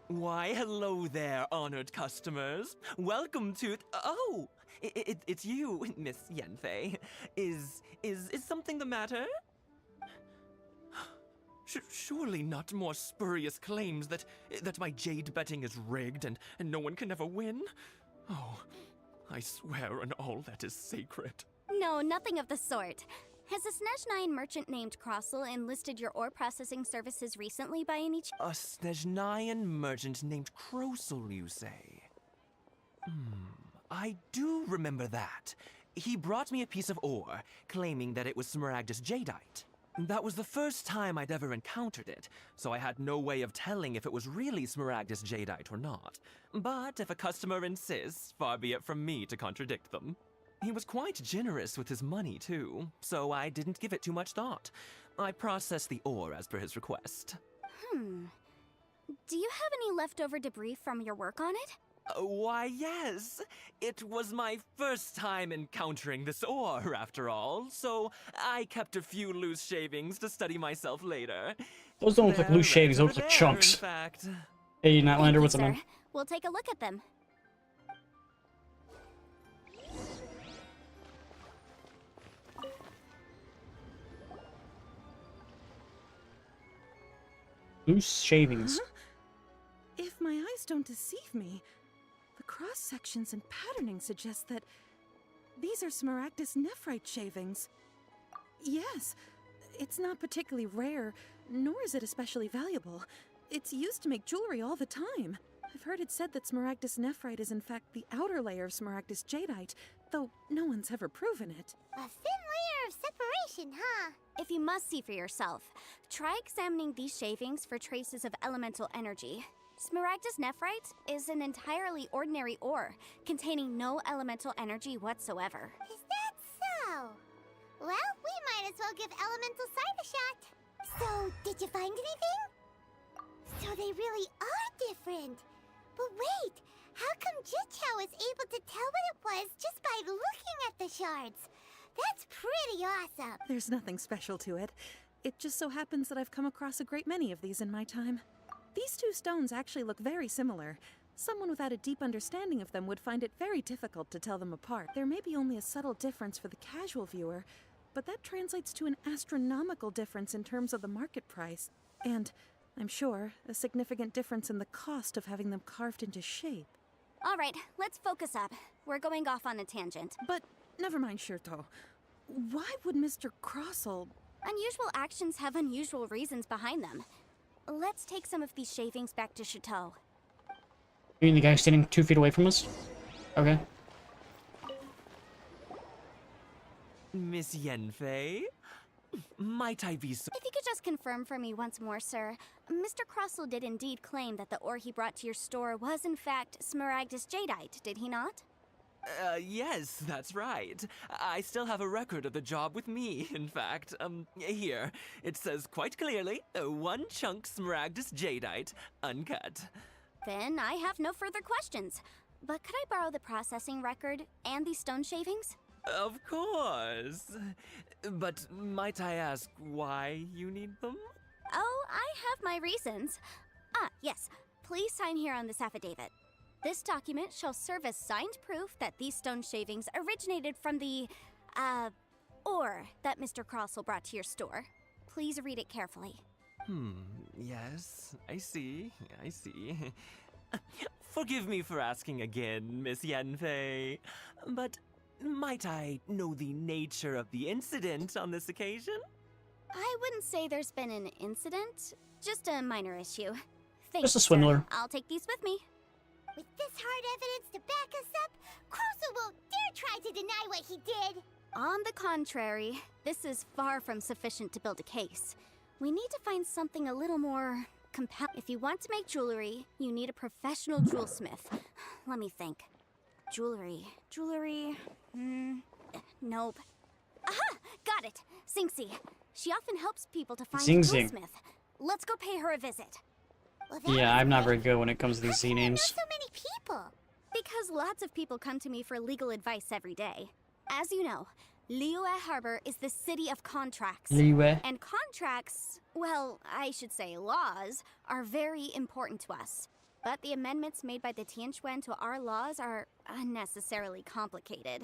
Why, hello there, honored customers. Welcome to... Oh! It's you, Miss Yanfei. Is something the matter? Surely not more spurious claims that my jade betting is rigged and no one can ever win? Oh, I swear on all that is sacred. No, nothing of the sort. Has a Snezhnyan merchant named Crossel enlisted your ore processing services recently by any chance? A Snezhnyan merchant named Crossel, you say? I do remember that. He brought me a piece of ore, claiming that it was Smaragdus Jadeite. That was the first time I'd ever encountered it, so I had no way of telling if it was really Smaragdus Jadeite or not. But if a customer insists, far be it from me to contradict them. He was quite generous with his money, too, so I didn't give it too much thought. I processed the ore as per his request. Do you have any leftover debris from your work on it? Why, yes. It was my first time encountering this ore, after all, so I kept a few loose shavings to study myself later. Those don't look like They're loose shavings, right those look over like there, chunks. In fact. Hey, Nightlander, Thank you, what's up, man? sir. We'll take a look at them. Loose shavings. If my eyes don't deceive me, the cross-sections and patterning suggest that these are Smaragdus nephrite shavings. Yes. It's not particularly rare, nor is it especially valuable. It's used to make jewelry all the time. I've heard it said that Smaragdus nephrite is in fact the outer layer of Smaragdus jadeite, though no one's ever proven it. A thin layer of separation, huh? If you must see for yourself, try examining these shavings for traces of elemental energy. Smaragdus nephrite is an entirely ordinary ore, containing no elemental energy whatsoever. Is that so? Well, we might as well give elemental sight a shot. So, did you find anything? So they really are different. But wait, how come Jichao was able to tell what it was just by looking at the shards? That's pretty awesome. There's nothing special to it. It just so happens that I've come across a great many of these in my time. These two stones actually look very similar. Someone without a deep understanding of them would find it very difficult to tell them apart. There may be only a subtle difference for the casual viewer, but that translates to an astronomical difference in terms of the market price. And, I'm sure, a significant difference in the cost of having them carved into shape. All right, let's focus up. We're going off on a tangent. But, never mind, Shirto. Why would Mr. Crossell... Unusual actions have unusual reasons behind them. Let's take some of these shavings back to Chateau. You mean the guy standing 2 feet away from us? Okay. Miss Yenfei? Might I be so... If you could just confirm for me once more, sir. Mr. Crossell did indeed claim that the ore he brought to your store was in fact Smaragdus jadeite, did he not? Yes, that's right. I still have a record of the job with me, in fact. Here. It says quite clearly, 1 chunk Smaragdus jadeite, uncut. Then I have no further questions. But could I borrow the processing record and these stone shavings? Of course. But might I ask why you need them? Oh, I have my reasons. Yes. Please sign here on this affidavit. This document shall serve as signed proof that these stone shavings originated from the, ore that Mr. Crossell brought to your store. Please read it carefully. Yes, I see. Forgive me for asking again, Miss Yenfei, but might I know the nature of the incident on this occasion? I wouldn't say there's been an incident, just a minor issue. Thanks, Just a swindler. sir. I'll take these with me. With this hard evidence to back us up, Crossell won't dare try to deny what he did. On the contrary, this is far from sufficient to build a case. We need to find something a little more compelling. If you want to make jewelry, you need a professional jewelsmith. Let me think. Jewelry. Nope. Aha! Got it! Xingxi. She often helps people to find a Xingxi. jewelsmith. Let's go pay her a visit. Well, that Yeah, was I'm not quick. very good when it comes to these How Z can I know names. so many people? Because lots of people come to me for legal advice every day. As you know, Liyue Harbor is the city of contracts. Liyue. And contracts, well, I should say laws, are very important to us. But the amendments made by the Tianquan to our laws are unnecessarily complicated.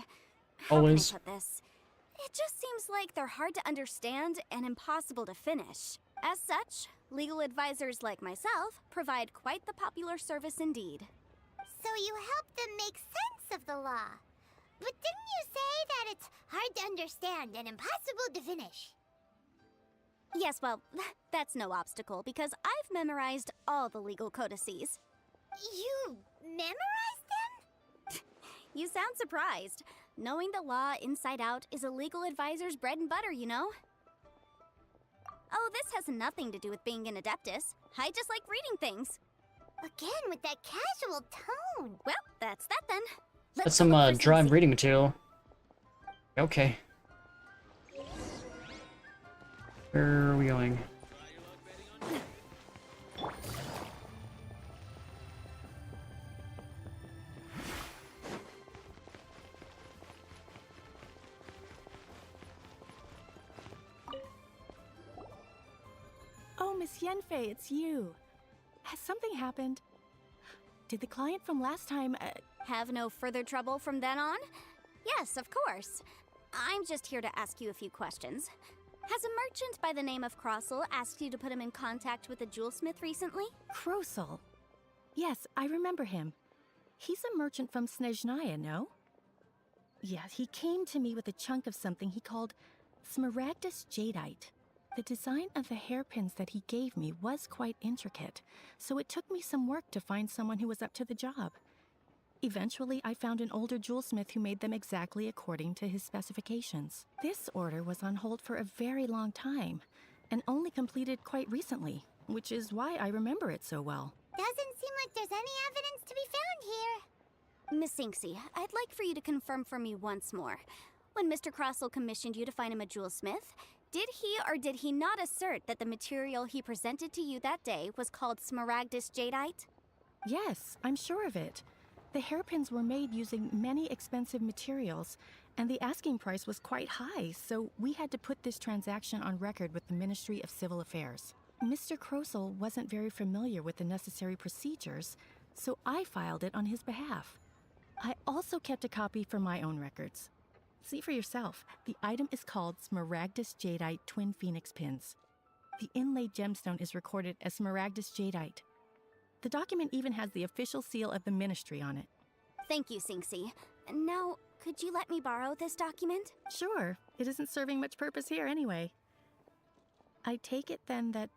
How Always. can I put this? It just seems like they're hard to understand and impossible to finish. As such, legal advisors like myself provide quite the popular service indeed. So you help them make sense of the law. But didn't you say that it's hard to understand and impossible to finish? Yes, well, that's no obstacle because I've memorized all the legal codices. You memorized them? You sound surprised. Knowing the law inside out is a legal advisor's bread and butter, you know? Oh, this has nothing to do with being an adeptus. I just like reading things. Again with that casual tone. Well, that's that then. That's Let's some go look for dry Xingxi. reading material. Okay. Where are we going? Oh, Miss Yenfei, it's you. Has something happened? Did the client from last time, Have no further trouble from then on? Yes, of course. I'm just here to ask you a few questions. Has a merchant by the name of Crossell asked you to put him in contact with a jewelsmith recently? Crossell? Yes, I remember him. He's a merchant from Snezhnaya, no? Yeah, he came to me with a chunk of something he called Smaragdus jadeite. The design of the hairpins that he gave me was quite intricate, so it took me some work to find someone who was up to the job. Eventually, I found an older jewelsmith who made them exactly according to his specifications. This order was on hold for a very long time, and only completed quite recently, which is why I remember it so well. Doesn't seem like there's any evidence to be found here. Miss Inksy, I'd like for you to confirm for me once more. When Mr. Crossell commissioned you to find him a jewelsmith, did he or did he not assert that the material he presented to you that day was called Smaragdus jadeite? Yes, I'm sure of it. The hairpins were made using many expensive materials, and the asking price was quite high, so we had to put this transaction on record with the Ministry of Civil Affairs. Mr. Crossell wasn't very familiar with the necessary procedures, so I filed it on his behalf. I also kept a copy for my own records. See for yourself, the item is called Smaragdus jadeite Twin Phoenix Pins. The inlaid gemstone is recorded as Smaragdus jadeite. The document even has the official seal of the ministry on it. Thank you, Sinksy. Now, could you let me borrow this document? Sure, it isn't serving much purpose here anyway. I take it then that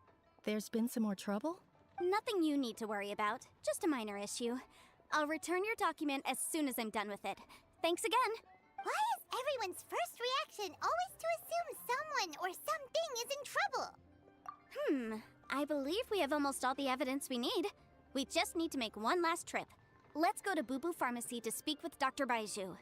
there's been some more trouble? Nothing you need to worry about, just a minor issue. I'll return your document as soon as I'm done with it. Thanks again. Why is everyone's first reaction always to assume someone or something is in trouble? I believe we have almost all the evidence we need. We just need to make one last trip. Let's go to Boo Boo Pharmacy to speak with Dr. Baiju.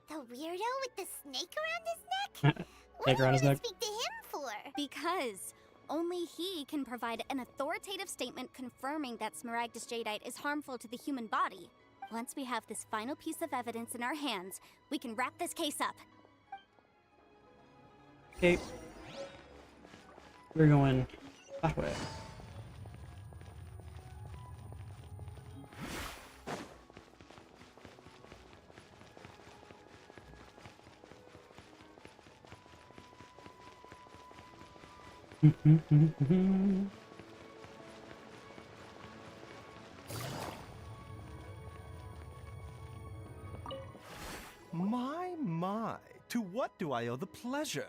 The weirdo with the snake around his neck? What Snake do you around his want neck. to speak to him for? Because only he can provide an authoritative statement confirming that Smaragdus jadeite is harmful to the human body. Once we have this final piece of evidence in our hands, we can wrap this case up. Okay. We're going that way. My, to what do I owe the pleasure?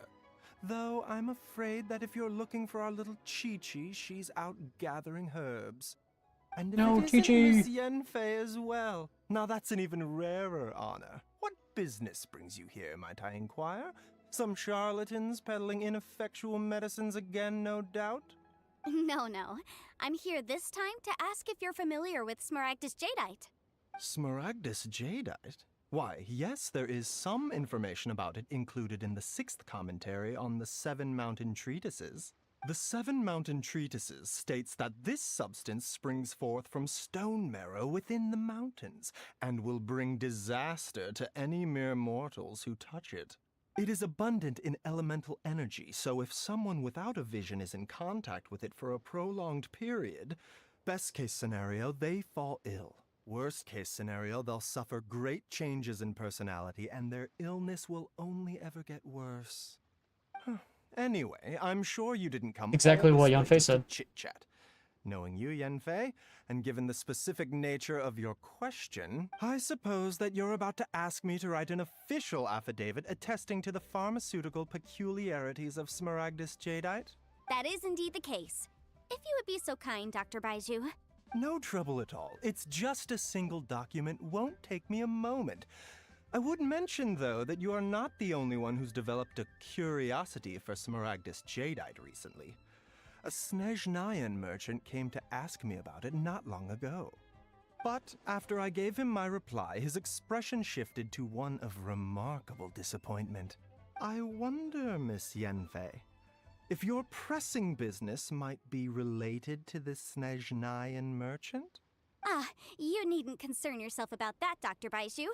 Though I'm afraid that if you're looking for our little Chi-Chi, she's out gathering herbs. And if No, it isn't Chi-Chi. Miss Yenfei as well, now that's an even rarer honor. What business brings you here, might I inquire? Some charlatans peddling ineffectual medicines again, no doubt? No. I'm here this time to ask if you're familiar with Smaragdus jadeite. Smaragdus jadeite? Why, yes, there is some information about it included in the 6th commentary on the 7 Mountain Treatises. The 7 Mountain Treatises states that this substance springs forth from stone marrow within the mountains, and will bring disaster to any mere mortals who touch it. It is abundant in elemental energy, so if someone without a vision is in contact with it for a prolonged period, best case scenario, they fall ill. Worst case scenario, they'll suffer great changes in personality, and their illness will only ever get worse. Anyway, I'm sure you didn't come Exactly all what this way Yanfei just to said. chit-chat. Knowing you, Yanfei, and given the specific nature of your question, I suppose that you're about to ask me to write an official affidavit attesting to the pharmaceutical peculiarities of Smaragdus jadeite? That is indeed the case. If you would be so kind, Dr. Baiju. No trouble at all. It's just a single document, won't take me a moment. I would mention, though, that you are not the only one who's developed a curiosity for Smaragdus jadeite recently. A Snezhnayan merchant came to ask me about it not long ago. But after I gave him my reply, his expression shifted to one of remarkable disappointment. I wonder, Miss Yenfei, if your pressing business might be related to this Snezhnayan merchant? You needn't concern yourself about that, Dr. Baiju.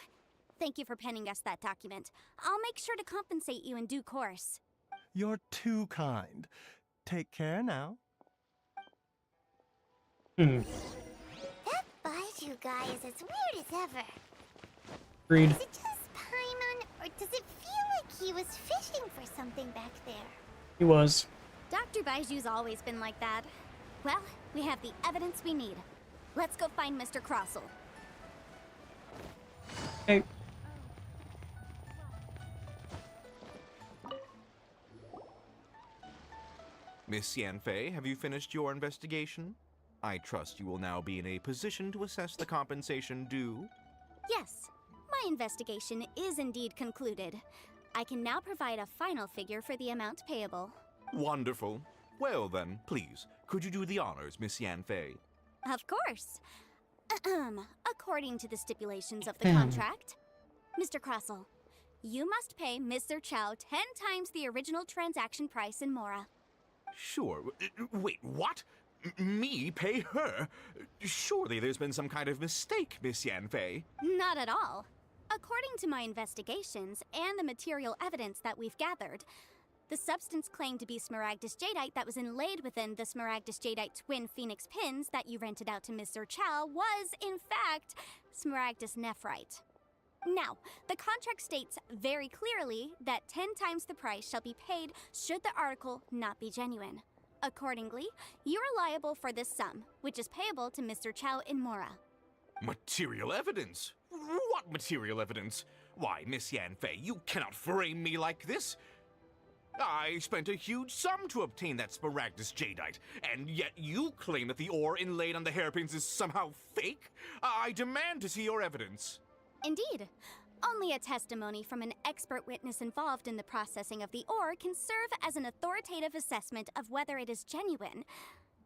Thank you for penning us that document. I'll make sure to compensate you in due course. You're too kind. Take care now. That Baiju guy is as weird as ever. Agreed. Is it just Paimon, or does it feel like he was fishing for something back there? He was. Dr. Baiju's always been like that. Well, we have the evidence we need. Let's go find Mr. Crossell. Hey. Miss Yanfei, have you finished your investigation? I trust you will now be in a position to assess the compensation due. Yes, my investigation is indeed concluded. I can now provide a final figure for the amount payable. Wonderful. Well then, please, could you do the honors, Miss Yanfei? Of course. According to the stipulations of the contract, Mr. Crossell, you must pay Mr. Chow 10 times the original transaction price in Mora. Sure. Wait, what? Me pay her? Surely there's been some kind of mistake, Miss Yanfei. Not at all. According to my investigations and the material evidence that we've gathered, the substance claimed to be Smaragdus Jadeite that was inlaid within the Smaragdus Jadeite twin phoenix pins that you rented out to Mr. Chow was, in fact, Smaragdus Nephrite. Now, the contract states very clearly that 10 times the price shall be paid should the article not be genuine. Accordingly, you are liable for this sum, which is payable to Mr. Chow in Mora. Material evidence? What material evidence? Why, Miss Yanfei, you cannot frame me like this. I spent a huge sum to obtain that Smaragdus Jadeite, and yet you claim that the ore inlaid on the hairpins is somehow fake? I demand to see your evidence. Indeed. Only a testimony from an expert witness involved in the processing of the ore can serve as an authoritative assessment of whether it is genuine.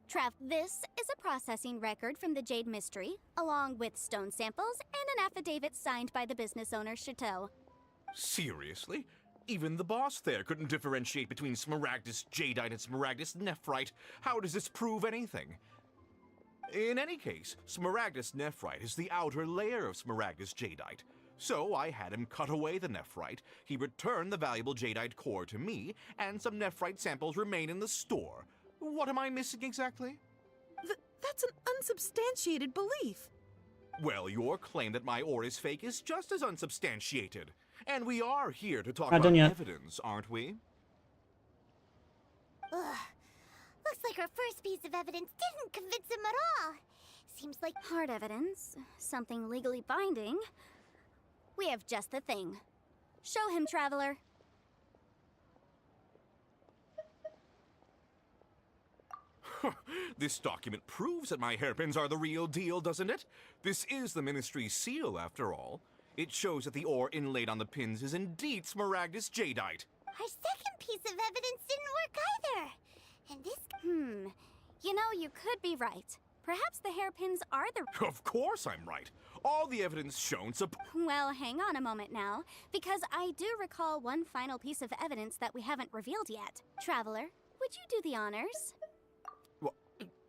Trav, this is a processing record from the Jade Mystery, along with stone samples and an affidavit signed by the business owner, Chateau. Seriously? Even the boss there couldn't differentiate between Smaragdus Jadeite and Smaragdus Nephrite. How does this prove anything? In any case, Smaragdus Nephrite is the outer layer of Smaragdus Jadeite. So I had him cut away the Nephrite, he returned the valuable Jadeite core to me, and some Nephrite samples remain in the store. What am I missing exactly? That's an unsubstantiated belief. Well, your claim that my ore is fake is just as unsubstantiated. And we are here to talk Not about done yet. evidence, aren't we? Ugh. Looks like our first piece of evidence didn't convince him at all. Seems like Hard evidence, something legally binding. We have just the thing. Show him, Traveler. This document proves that my hairpins are the real deal, doesn't it? This is the Ministry's seal, after all. It shows that the ore inlaid on the pins is indeed Smaragdus Jadeite. our second piece of evidence didn't work either. And this... You know, you could be right. Perhaps the hairpins are the... Of course I'm right. All the evidence shown Well, hang on a moment now, because I do recall one final piece of evidence that we haven't revealed yet. Traveler, would you do the honors?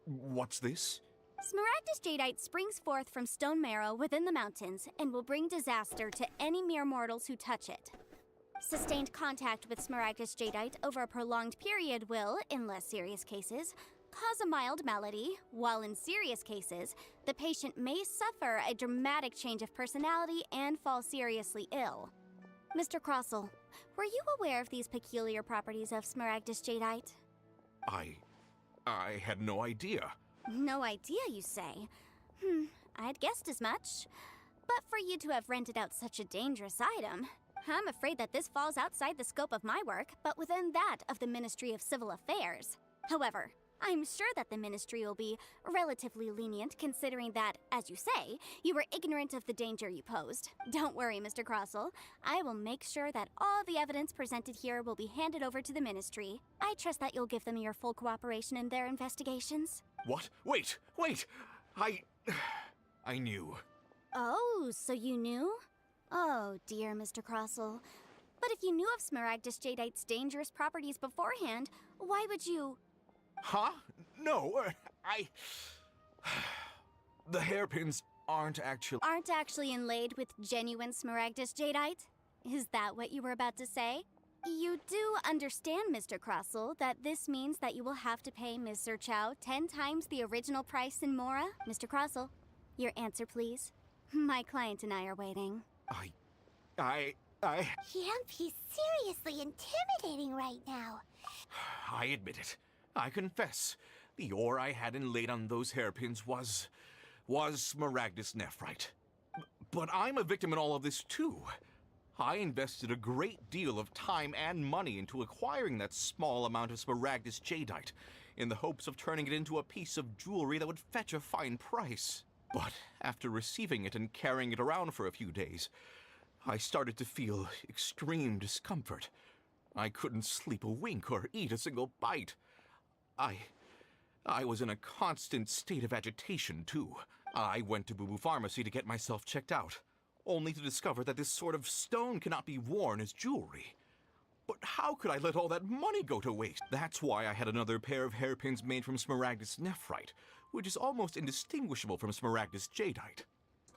What's this? Smaragdus Jadeite springs forth from stone marrow within the mountains and will bring disaster to any mere mortals who touch it. Sustained contact with Smaragdus Jadeite over a prolonged period will, in less serious cases, cause a mild malady, while in serious cases, the patient may suffer a dramatic change of personality and fall seriously ill. Mr. Crossell, were you aware of these peculiar properties of Smaragdus Jadeite? I had no idea. No idea, you say? I'd guessed as much. But for you to have rented out such a dangerous item, I'm afraid that this falls outside the scope of my work, but within that of the Ministry of Civil Affairs. However, I'm sure that the Ministry will be relatively lenient considering that, as you say, you were ignorant of the danger you posed. Don't worry, Mr. Crossell. I will make sure that all the evidence presented here will be handed over to the Ministry. I trust that you'll give them your full cooperation in their investigations. What? Wait! I knew. Oh, so you knew? Oh, dear, Mr. Crossell. But if you knew of Smaragdus Jadeite's dangerous properties beforehand, why would you... Huh? No, The hairpins aren't actually inlaid with genuine Smaragdus Jadeite? Is that what you were about to say? You do understand, Mr. Crossell, that this means that you will have to pay Mr. Chow 10 times the original price in Mora? Mr. Crossell, your answer, please. My client and I are waiting. He's seriously intimidating right now. I admit it. I confess. The ore I had inlaid on those hairpins was Smaragdus Nephrite. But I'm a victim in all of this, too. I invested a great deal of time and money into acquiring that small amount of Smaragdus Jadeite, in the hopes of turning it into a piece of jewelry that would fetch a fine price. But after receiving it and carrying it around for a few days, I started to feel extreme discomfort. I couldn't sleep a wink or eat a single bite. I was in a constant state of agitation, too. I went to Boo Boo Pharmacy to get myself checked out, only to discover that this sort of stone cannot be worn as jewelry. But how could I let all that money go to waste? That's why I had another pair of hairpins made from Smaragdus Nephrite, which is almost indistinguishable from Smaragdus Jadeite.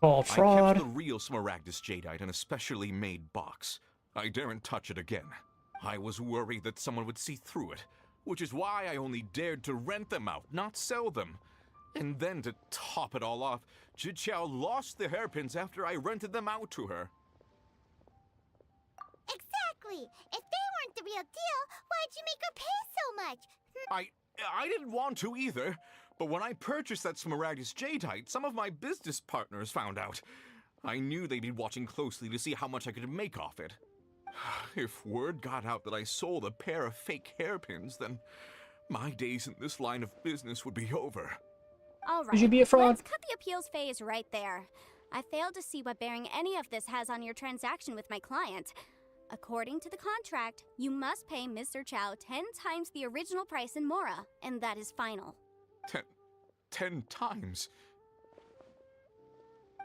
Called I fraud. kept the real Smaragdus Jadeite in a specially made box. I daren't touch it again. I was worried that someone would see through it, which is why I only dared to rent them out, not sell them. And then to top it all off, Jiqiao lost the hairpins after I rented them out to her. Exactly! If they weren't the real deal, why'd you make her pay so much? I didn't want to either, but when I purchased that Smaragdus Jadeite, some of my business partners found out. I knew they'd be watching closely to see how much I could make off it. If word got out that I sold a pair of fake hairpins, then my days in this line of business would be over. All right, Could you be a fraud? let's cut the appeals phase right there. I failed to see what bearing any of this has on your transaction with my client. According to the contract, you must pay Mr. Chow 10 times the original price in Mora, and that is final. 10 times?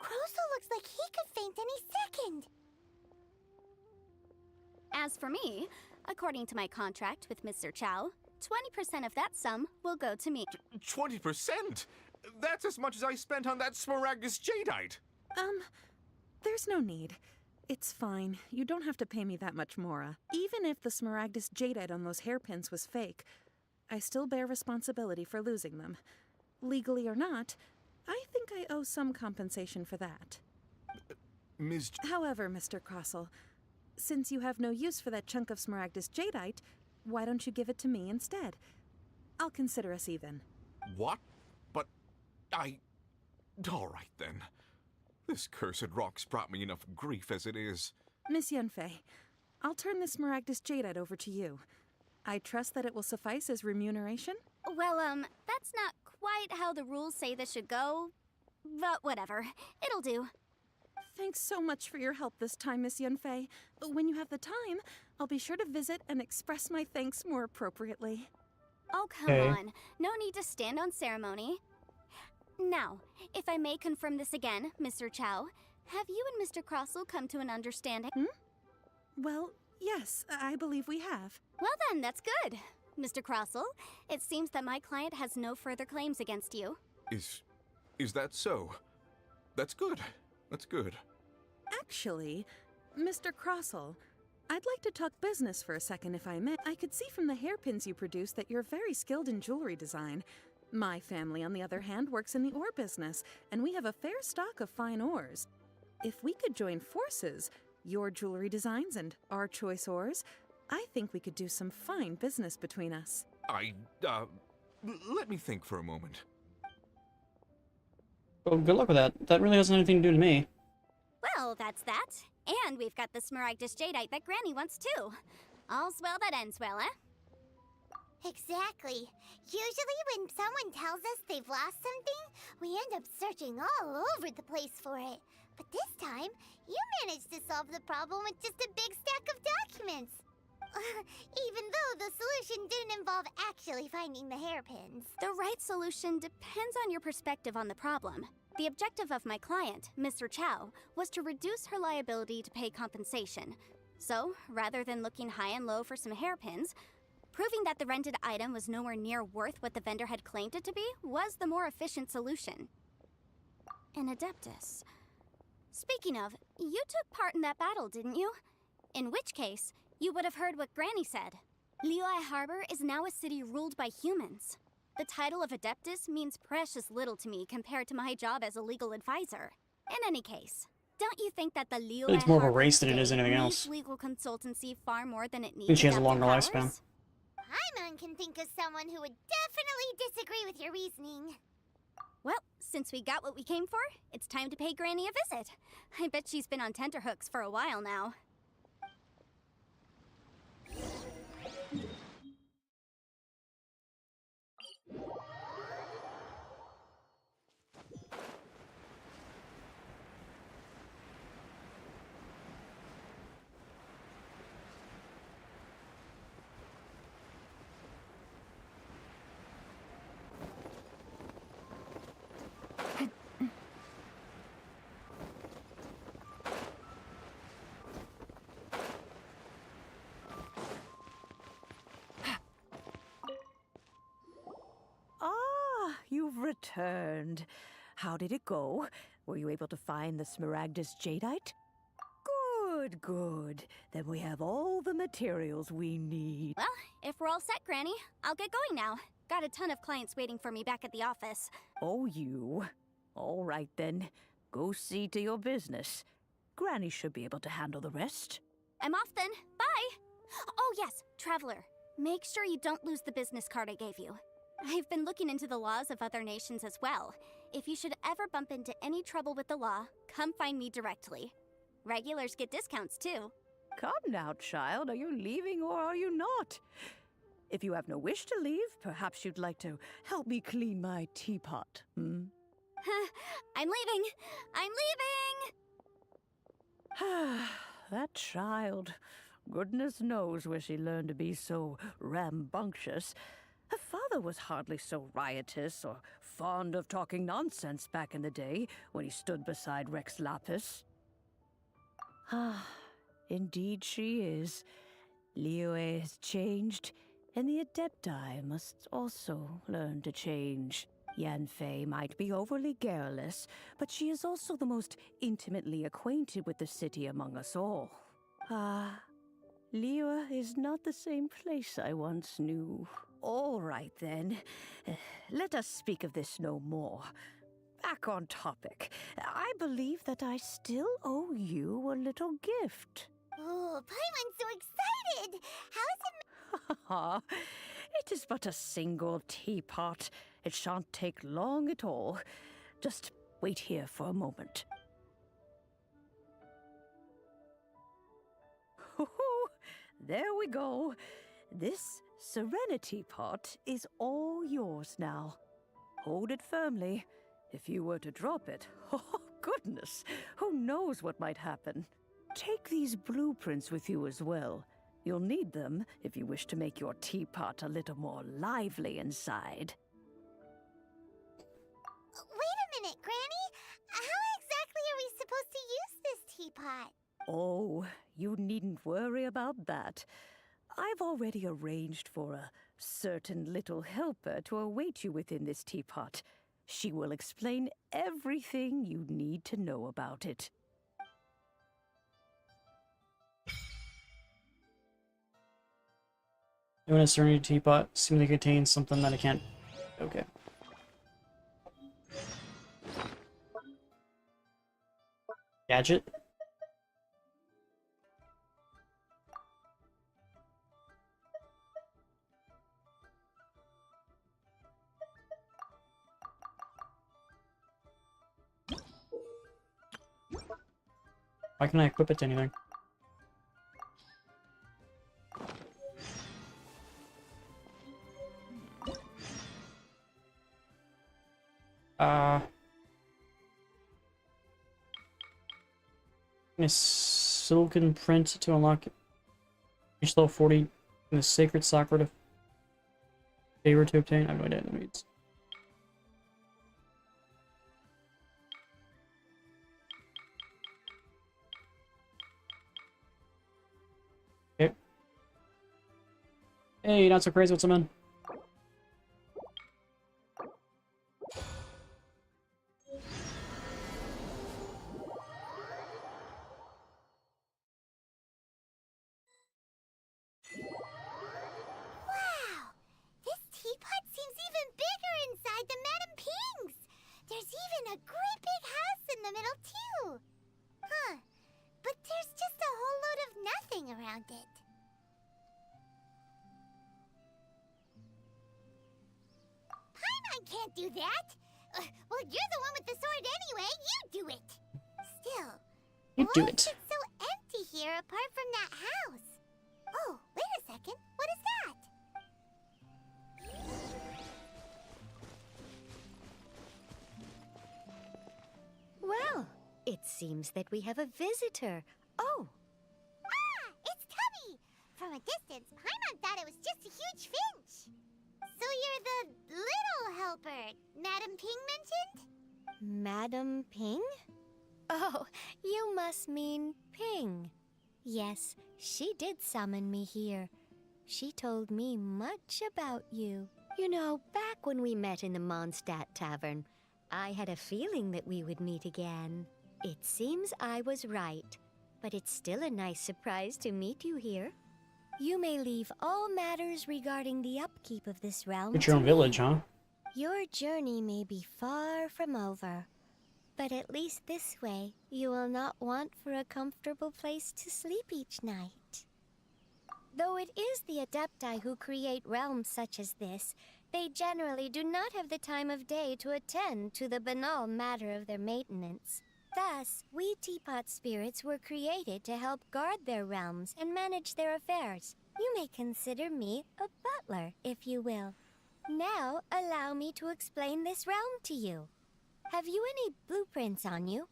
Crosel looks like he could faint any second. As for me, according to my contract with Mr. Chow, 20% of that sum will go to me. 20%? That's as much as I spent on that Smaragdus Jadeite. There's no need. It's fine. You don't have to pay me that much, Mora. Even if the Smaragdus Jadeite on those hairpins was fake, I still bear responsibility for losing them. Legally or not, I think I owe some compensation for that. Ms. However, Mr. Crossell, since you have no use for that chunk of Smaragdus Jadeite, why don't you give it to me instead? I'll consider us even. What? But all right then. This cursed rock's brought me enough grief as it is. Miss Yunfei, I'll turn this Smaragdus Jadeite over to you. I trust that it will suffice as remuneration? Well, that's not quite how the rules say this should go, but whatever. It'll do. Thanks so much for your help this time, Miss Yunfei. When you have the time, I'll be sure to visit and express my thanks more appropriately. Oh, come Okay. on. No need to stand on ceremony. Now, if I may confirm this again, Mr. Chow, have you and Mr. Crossell come to an understanding? Well, yes, I believe we have. Well then, that's good. Mr. Crossell, it seems that my client has no further claims against you. Is that so? That's good. That's good. Actually, Mr. Crossell, I'd like to talk business for a second if I may. I could see from the hairpins you produce that you're very skilled in jewelry design. My family, on the other hand, works in the ore business, and we have a fair stock of fine ores. If we could join forces, your jewelry designs and our choice ores, I think we could do some fine business between us. Let me think for a moment. Well, good luck with that. That really has anything to do to me. Well, that's that. And we've got the Smaragdus Jadeite that Granny wants too. All's well that ends well, eh? Exactly. Usually when someone tells us they've lost something, we end up searching all over the place for it. But this time, you managed to solve the problem with just a big stack of documents. Even though the solution didn't involve actually finding the hairpins. The right solution depends on your perspective on the problem. The objective of my client, Mr. Chow, was to reduce her liability to pay compensation. So, rather than looking high and low for some hairpins, proving that the rented item was nowhere near worth what the vendor had claimed it to be was the more efficient solution. An Adeptus. Speaking of, you took part in that battle, didn't you? In which case, you would have heard what Granny said. Liyue Harbor is now a city ruled by humans. The title of Adeptus means precious little to me compared to my job as a legal advisor. In any case, don't you think that the Liyue It's more of a Harbor race than it is state anything needs else. legal consultancy far more than it needs think she has a adaptive longer powers? lifespan. Paimon can think of someone who would definitely disagree with your reasoning. Well, since we got what we came for, it's time to pay Granny a visit. I bet she's been on tenterhooks for a while now. you've returned. How did it go? Were you able to find the Smaragdus Jadeite? Good, good. Then we have all the materials we need. Well, if we're all set, Granny, I'll get going now. Got a ton of clients waiting for me back at the office. Oh, you. All right, then. Go see to your business. Granny should be able to handle the rest. I'm off then. Bye! Oh, yes, Traveler. Make sure you don't lose the business card I gave you. I've been looking into the laws of other nations as well. If you should ever bump into any trouble with the law, come find me directly. Regulars get discounts, too. Come now, child. Are you leaving or are you not? If you have no wish to leave, perhaps you'd like to help me clean my teapot, hmm? I'm leaving! I'm leaving! That child. Goodness knows where she learned to be so rambunctious. Her father was hardly so riotous or fond of talking nonsense back in the day when he stood beside Rex Lapis. Ah, indeed she is. Liyue has changed, and the Adepti must also learn to change. Yanfei might be overly garrulous, but she is also the most intimately acquainted with the city among us all. Ah, Liyue is not the same place I once knew. All right, then. Let us speak of this no more. Back on topic. I believe that I still owe you a little gift. Oh, Paimon's so excited! How is it? It is but a single teapot. It shan't take long at all. Just wait here for a moment. There we go. This Serenity pot is all yours now. Hold it firmly. If you were to drop it, oh goodness, who knows what might happen. Take these blueprints with you as well. You'll need them if you wish to make your teapot a little more lively inside. Wait a minute, Granny! How exactly are we supposed to use this teapot? Oh, you needn't worry about that. I've already arranged for a certain little helper to await you within this teapot. She will explain everything you need to know about it. Doing a Serenity teapot seemingly contains something that I can't. Okay. Gadget? Why can't I equip it to anything? A Silken print to unlock each level 40 in the Sacred Socket of Favor to obtain. I have no idea what that means. Okay. Hey, not so crazy. What's up, man? Wow! This teapot seems even bigger inside than Madame Ping's! There's even a great big house in the middle, too! Huh. But there's just a whole load of nothing around it. Paimon can't do that! Well, you're the one with the sword anyway. You do it! Still, You do why it. is it so empty here apart from that house? Oh, wait a second. What is that? Well, it seems that we have a visitor. Oh, Ah! It's Tubby! From a distance, Paimon thought it was just a huge finch. So you're the little helper Madame Ping mentioned? Madam Ping? Oh, you must mean Ping. Yes, she did summon me here. She told me much about you. You know, back when we met in the Mondstadt Tavern, I had a feeling that we would meet again. It seems I was right, but it's still a nice surprise to meet you here. You may leave all matters regarding the upkeep of this realm Get your own to village, me. huh? Your journey may be far from over, but at least this way you will not want for a comfortable place to sleep each night. Though it is the Adepti who create realms such as this, they generally do not have the time of day to attend to the banal matter of their maintenance. Thus, we teapot spirits were created to help guard their realms and manage their affairs. You may consider me a butler, if you will. Now, allow me to explain this realm to you. Have you any blueprints on you?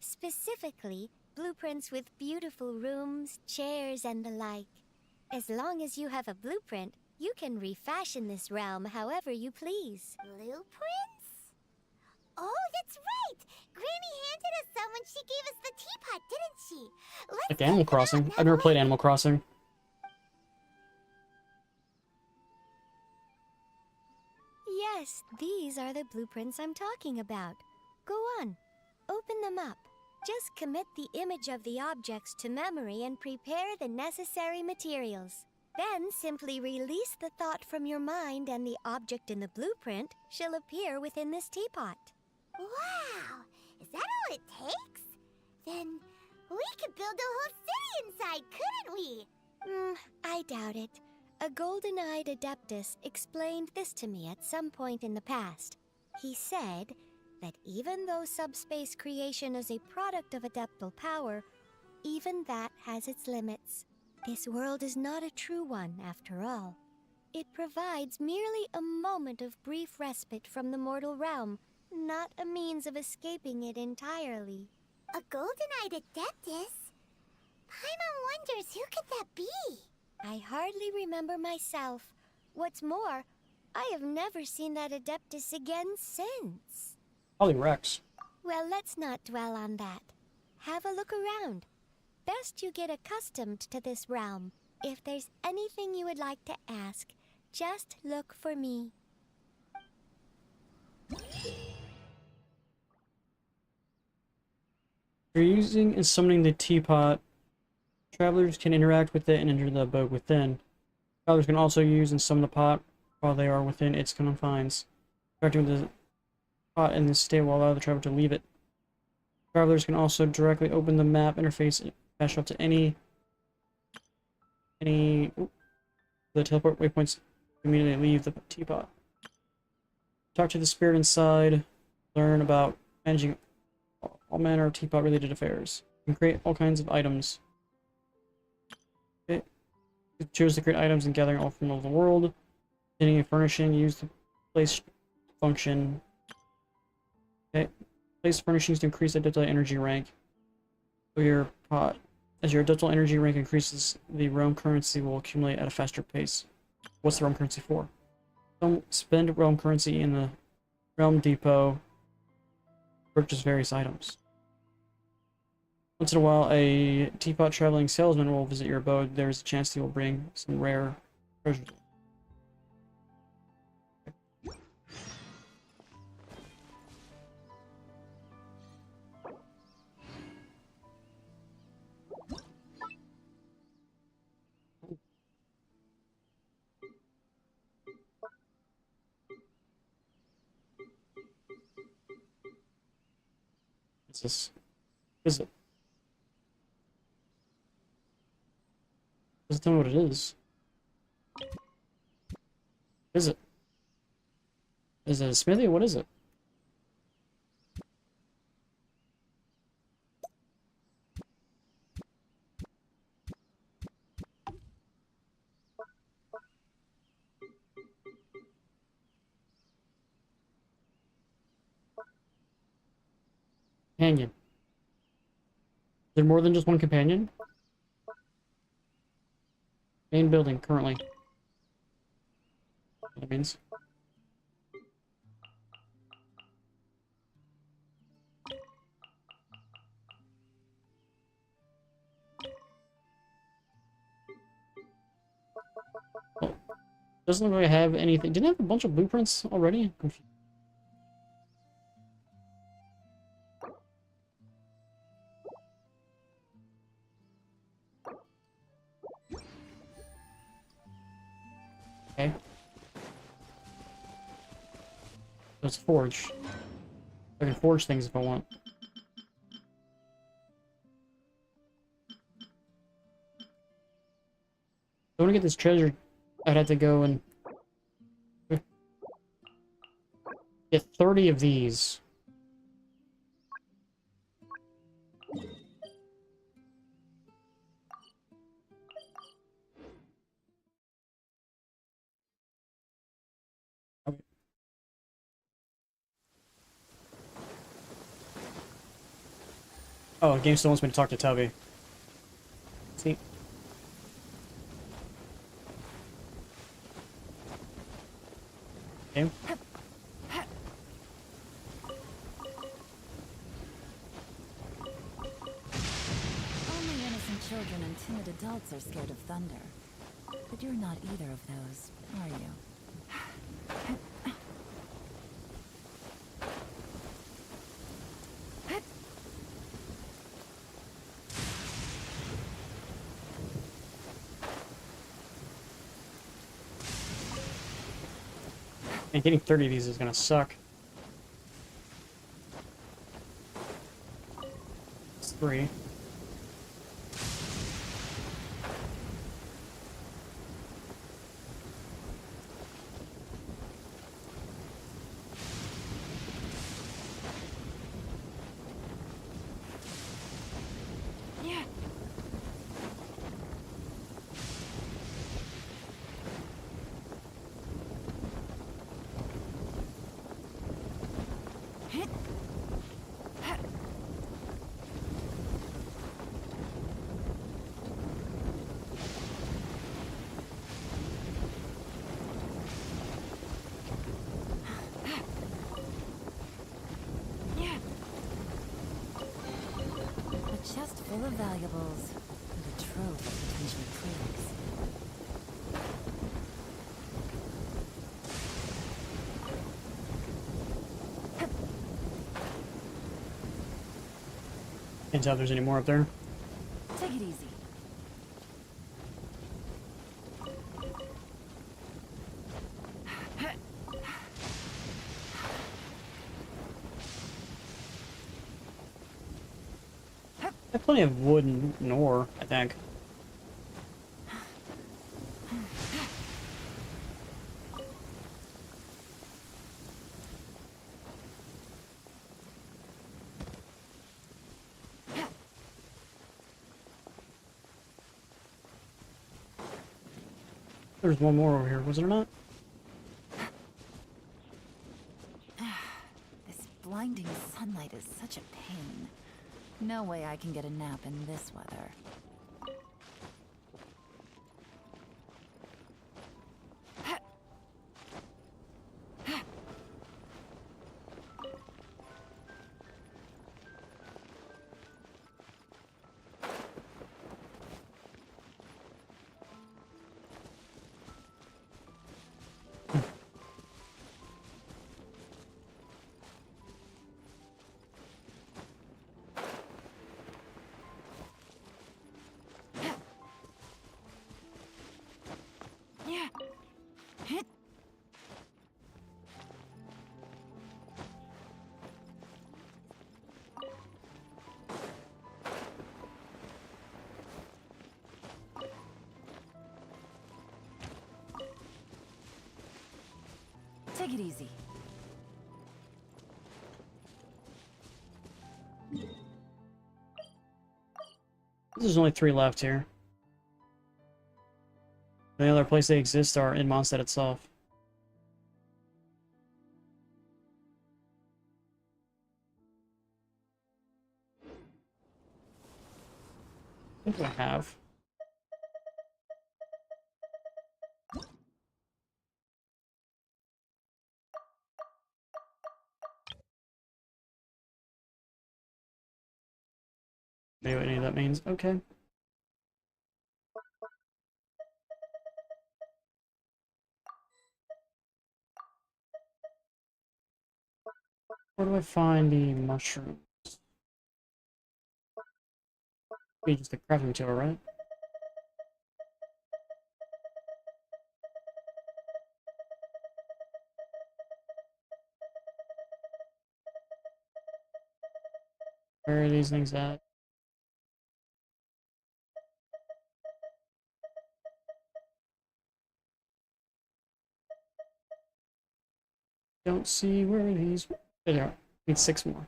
Specifically, blueprints with beautiful rooms, chairs, and the like. As long as you have a blueprint, you can refashion this realm however you please. Blueprints? Oh, that's right! Granny handed us some when she gave us the teapot, didn't she? Let's Like Animal check them out Crossing. and I've have never a played look. Animal Crossing. Yes, these are the blueprints I'm talking about. Go on, open them up. Just commit the image of the objects to memory and prepare the necessary materials. Then simply release the thought from your mind and the object in the blueprint shall appear within this teapot. Wow! Is that all it takes? Then we could build a whole city inside, couldn't we? I doubt it. A golden-eyed adeptus explained this to me at some point in the past. He said that even though subspace creation is a product of adeptal power, even that has its limits. This world is not a true one, after all. It provides merely a moment of brief respite from the mortal realm, not a means of escaping it entirely. A golden-eyed adeptus? Paimon wonders who could that be? I hardly remember myself. What's more, I have never seen that adeptus again since. Probably Rex. Well, let's not dwell on that. Have a look around. Best you get accustomed to this realm. If there's anything you would like to ask, just look for me. If you're using and summoning the teapot, travelers can interact with it and enter the abode within. Travelers can also use and summon the pot while they are within its confines. Interacting with the pot in this state will allow the traveler to leave it. Travelers can also directly open the map interface and dash up to any the teleport waypoints to immediately leave the teapot. Talk to the spirit inside. Learn about managing all manner of teapot-related affairs. You can create all kinds of items. Okay. You choose to create items and gathering all from all over the world. Getting a furnishing, use the place function. Okay. Place furnishings to increase adeptal energy rank of your pot. As your adeptal energy rank increases, the realm currency will accumulate at a faster pace. What's the realm currency for? Don't spend realm currency in the realm depot to purchase various items. Once in a while, a teapot traveling salesman will visit your abode. There's a chance he will bring some rare treasures. What's this? What is it? Doesn't tell me what it is. What is it? Is it a smithy? What is it? Companion. Is there more than just one companion? Main building, currently. What that means. Oh, Doesn't look like I have anything. Didn't I have a bunch of blueprints already? I'm confused. Okay. Let's forge. I can forge things if I want. I want to get this treasure. I'd have to go and get 30 of these. Okay. Oh, the game still wants me to talk to Tubby. See? Okay. Only innocent children and timid adults are scared of thunder. But you're not either of those, are you? And getting 30 of these is gonna suck. It's 3. A chest full of valuables and a trove of potential clues. Can't tell if there's any more up there. Take it easy. I have plenty of wood and ore, I think. There's one more over here, was there not? This blinding sunlight is such a pain. No way I can get a nap in this weather. Take it easy. There's only 3 left here. The only other place they exist are in Mondstadt itself. I think I have. Maybe what any of that means. Okay. Where do I find the mushroom? Be just the crafting material, right? Where are these things at? Don't see where are these. There they are. Need 6 more.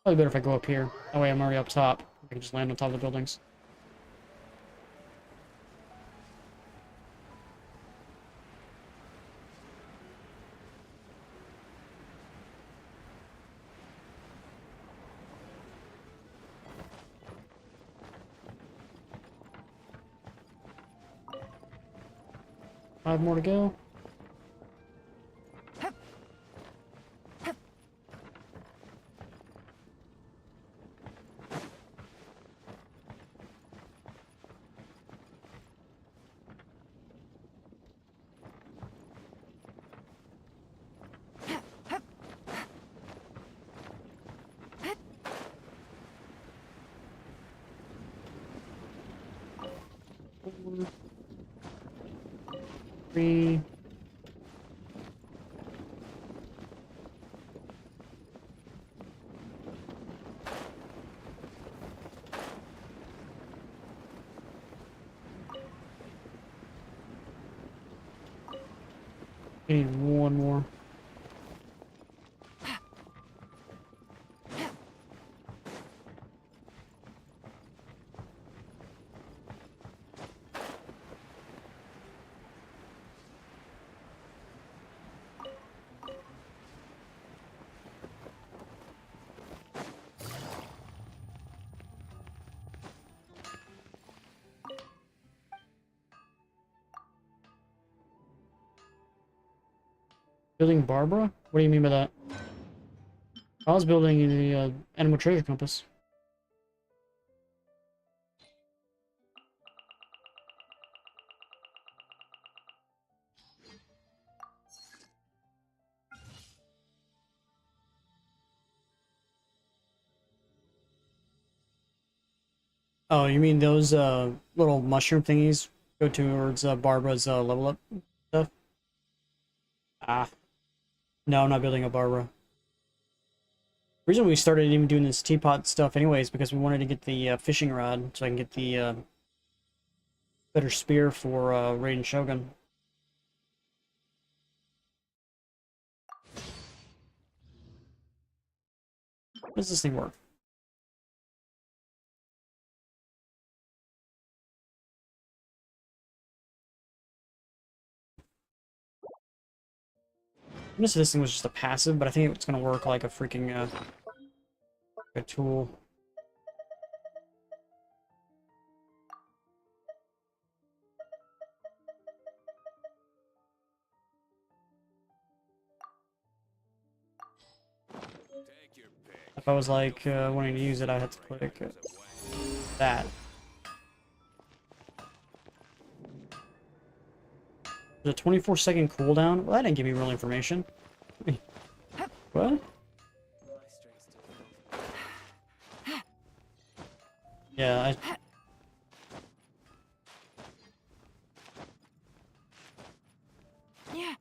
Probably better if I go up here. That way I'm already up top. I can just land on top of the buildings. Five more to go. Four, 3. I need one more. Building Barbara? What do you mean by that? I was building the animal treasure compass. Oh, you mean those little mushroom thingies go towards Barbara's level up stuff? Ah, no, I'm not building a Barbara. The reason we started even doing this teapot stuff anyway is because we wanted to get the fishing rod so I can get the better spear for Raiden Shogun. How does this thing work? I guess this thing was just a passive, but I think it's gonna work like a freaking a tool. If I was like wanting to use it, I had to click that. There's a 24-second cooldown. Well, that didn't give me real information. What? Yeah, I... It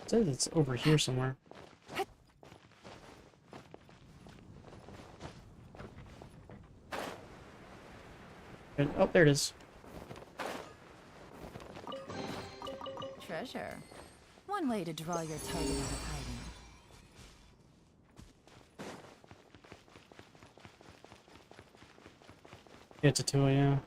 says it's over here somewhere. Oh, there it is. Treasure. One way to draw your target out of hiding. It's a tool, yeah.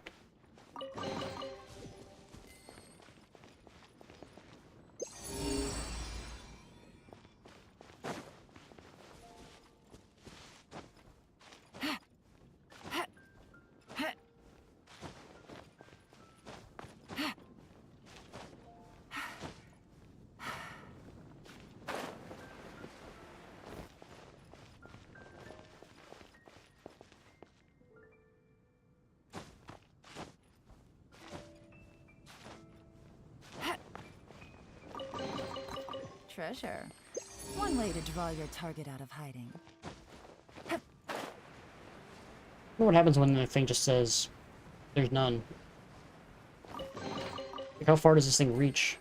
Treasure. One way to draw your target out of hiding. I wonder what happens when the thing just says there's none. Like, how far does this thing reach?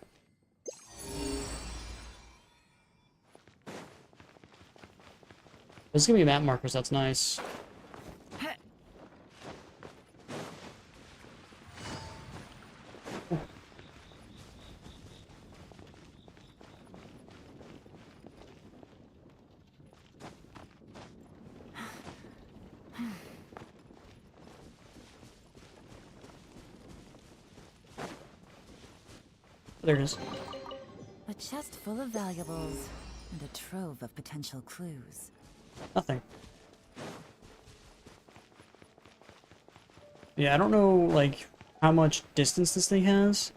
There's gonna be map markers, that's nice. There it is. A chest full of valuables and a trove of potential clues. Nothing. Yeah, I don't know, like, how much distance this thing has.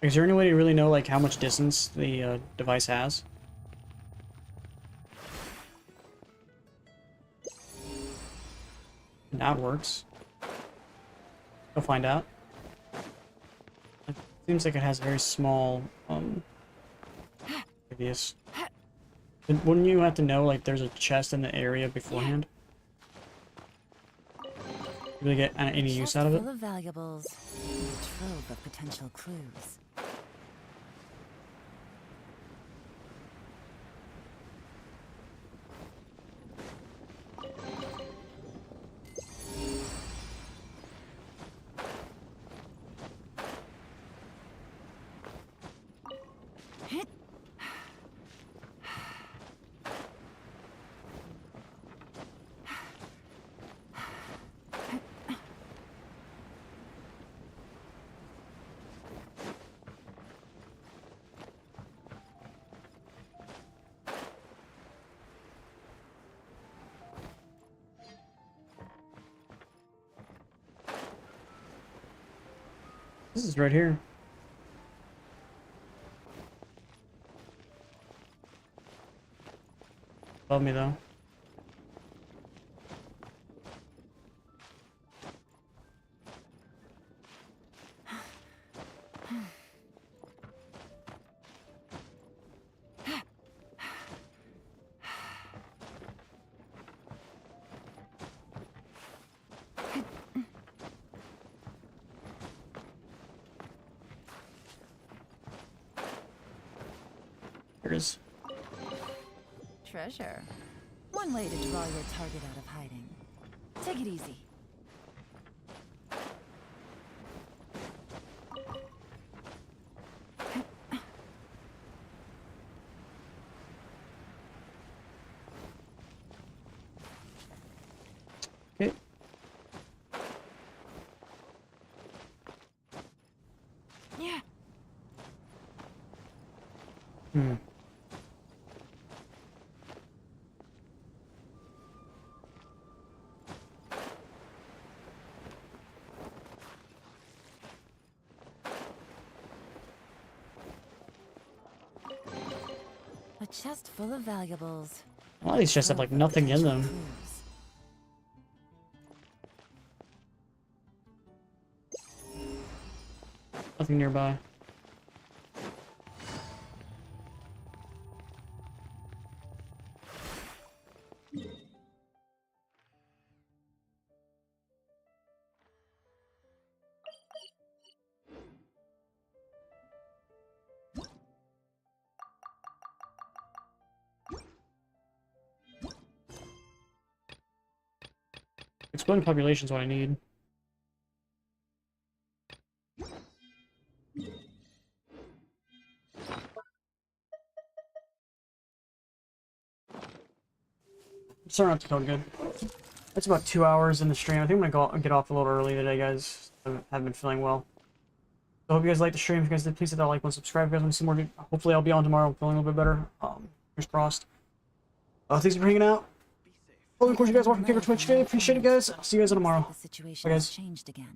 Is there any way to really know, like, how much distance the device has? Now it works. Go find out. It seems like it has a very small, radius. Wouldn't you have to know, like, there's a chest in the area beforehand? Really get any use out of it? Full of valuables and a trove of potential clues. This is right here. Above me, though. Here it is. Treasure. One way to draw your target out of hiding. Take it easy. Okay. Yeah. Hmm. A chest full of valuables. A lot of these chests have, like, nothing in them. Clues. Nothing nearby. Exploding population is what I need. Starting out to go good. It's about 2 hours in the stream. I think I'm gonna get off a little early today, guys. I haven't been feeling well. So I hope you guys liked the stream. If you guys did, please hit that like button, subscribe if you guys want to see more. Hopefully I'll be on tomorrow, feeling a little bit better. Fingers crossed. Thanks for hanging out. Well, of course, you guys welcome to Twitch today. Appreciate it, guys. See you guys tomorrow. The situation Bye, has guys. changed again.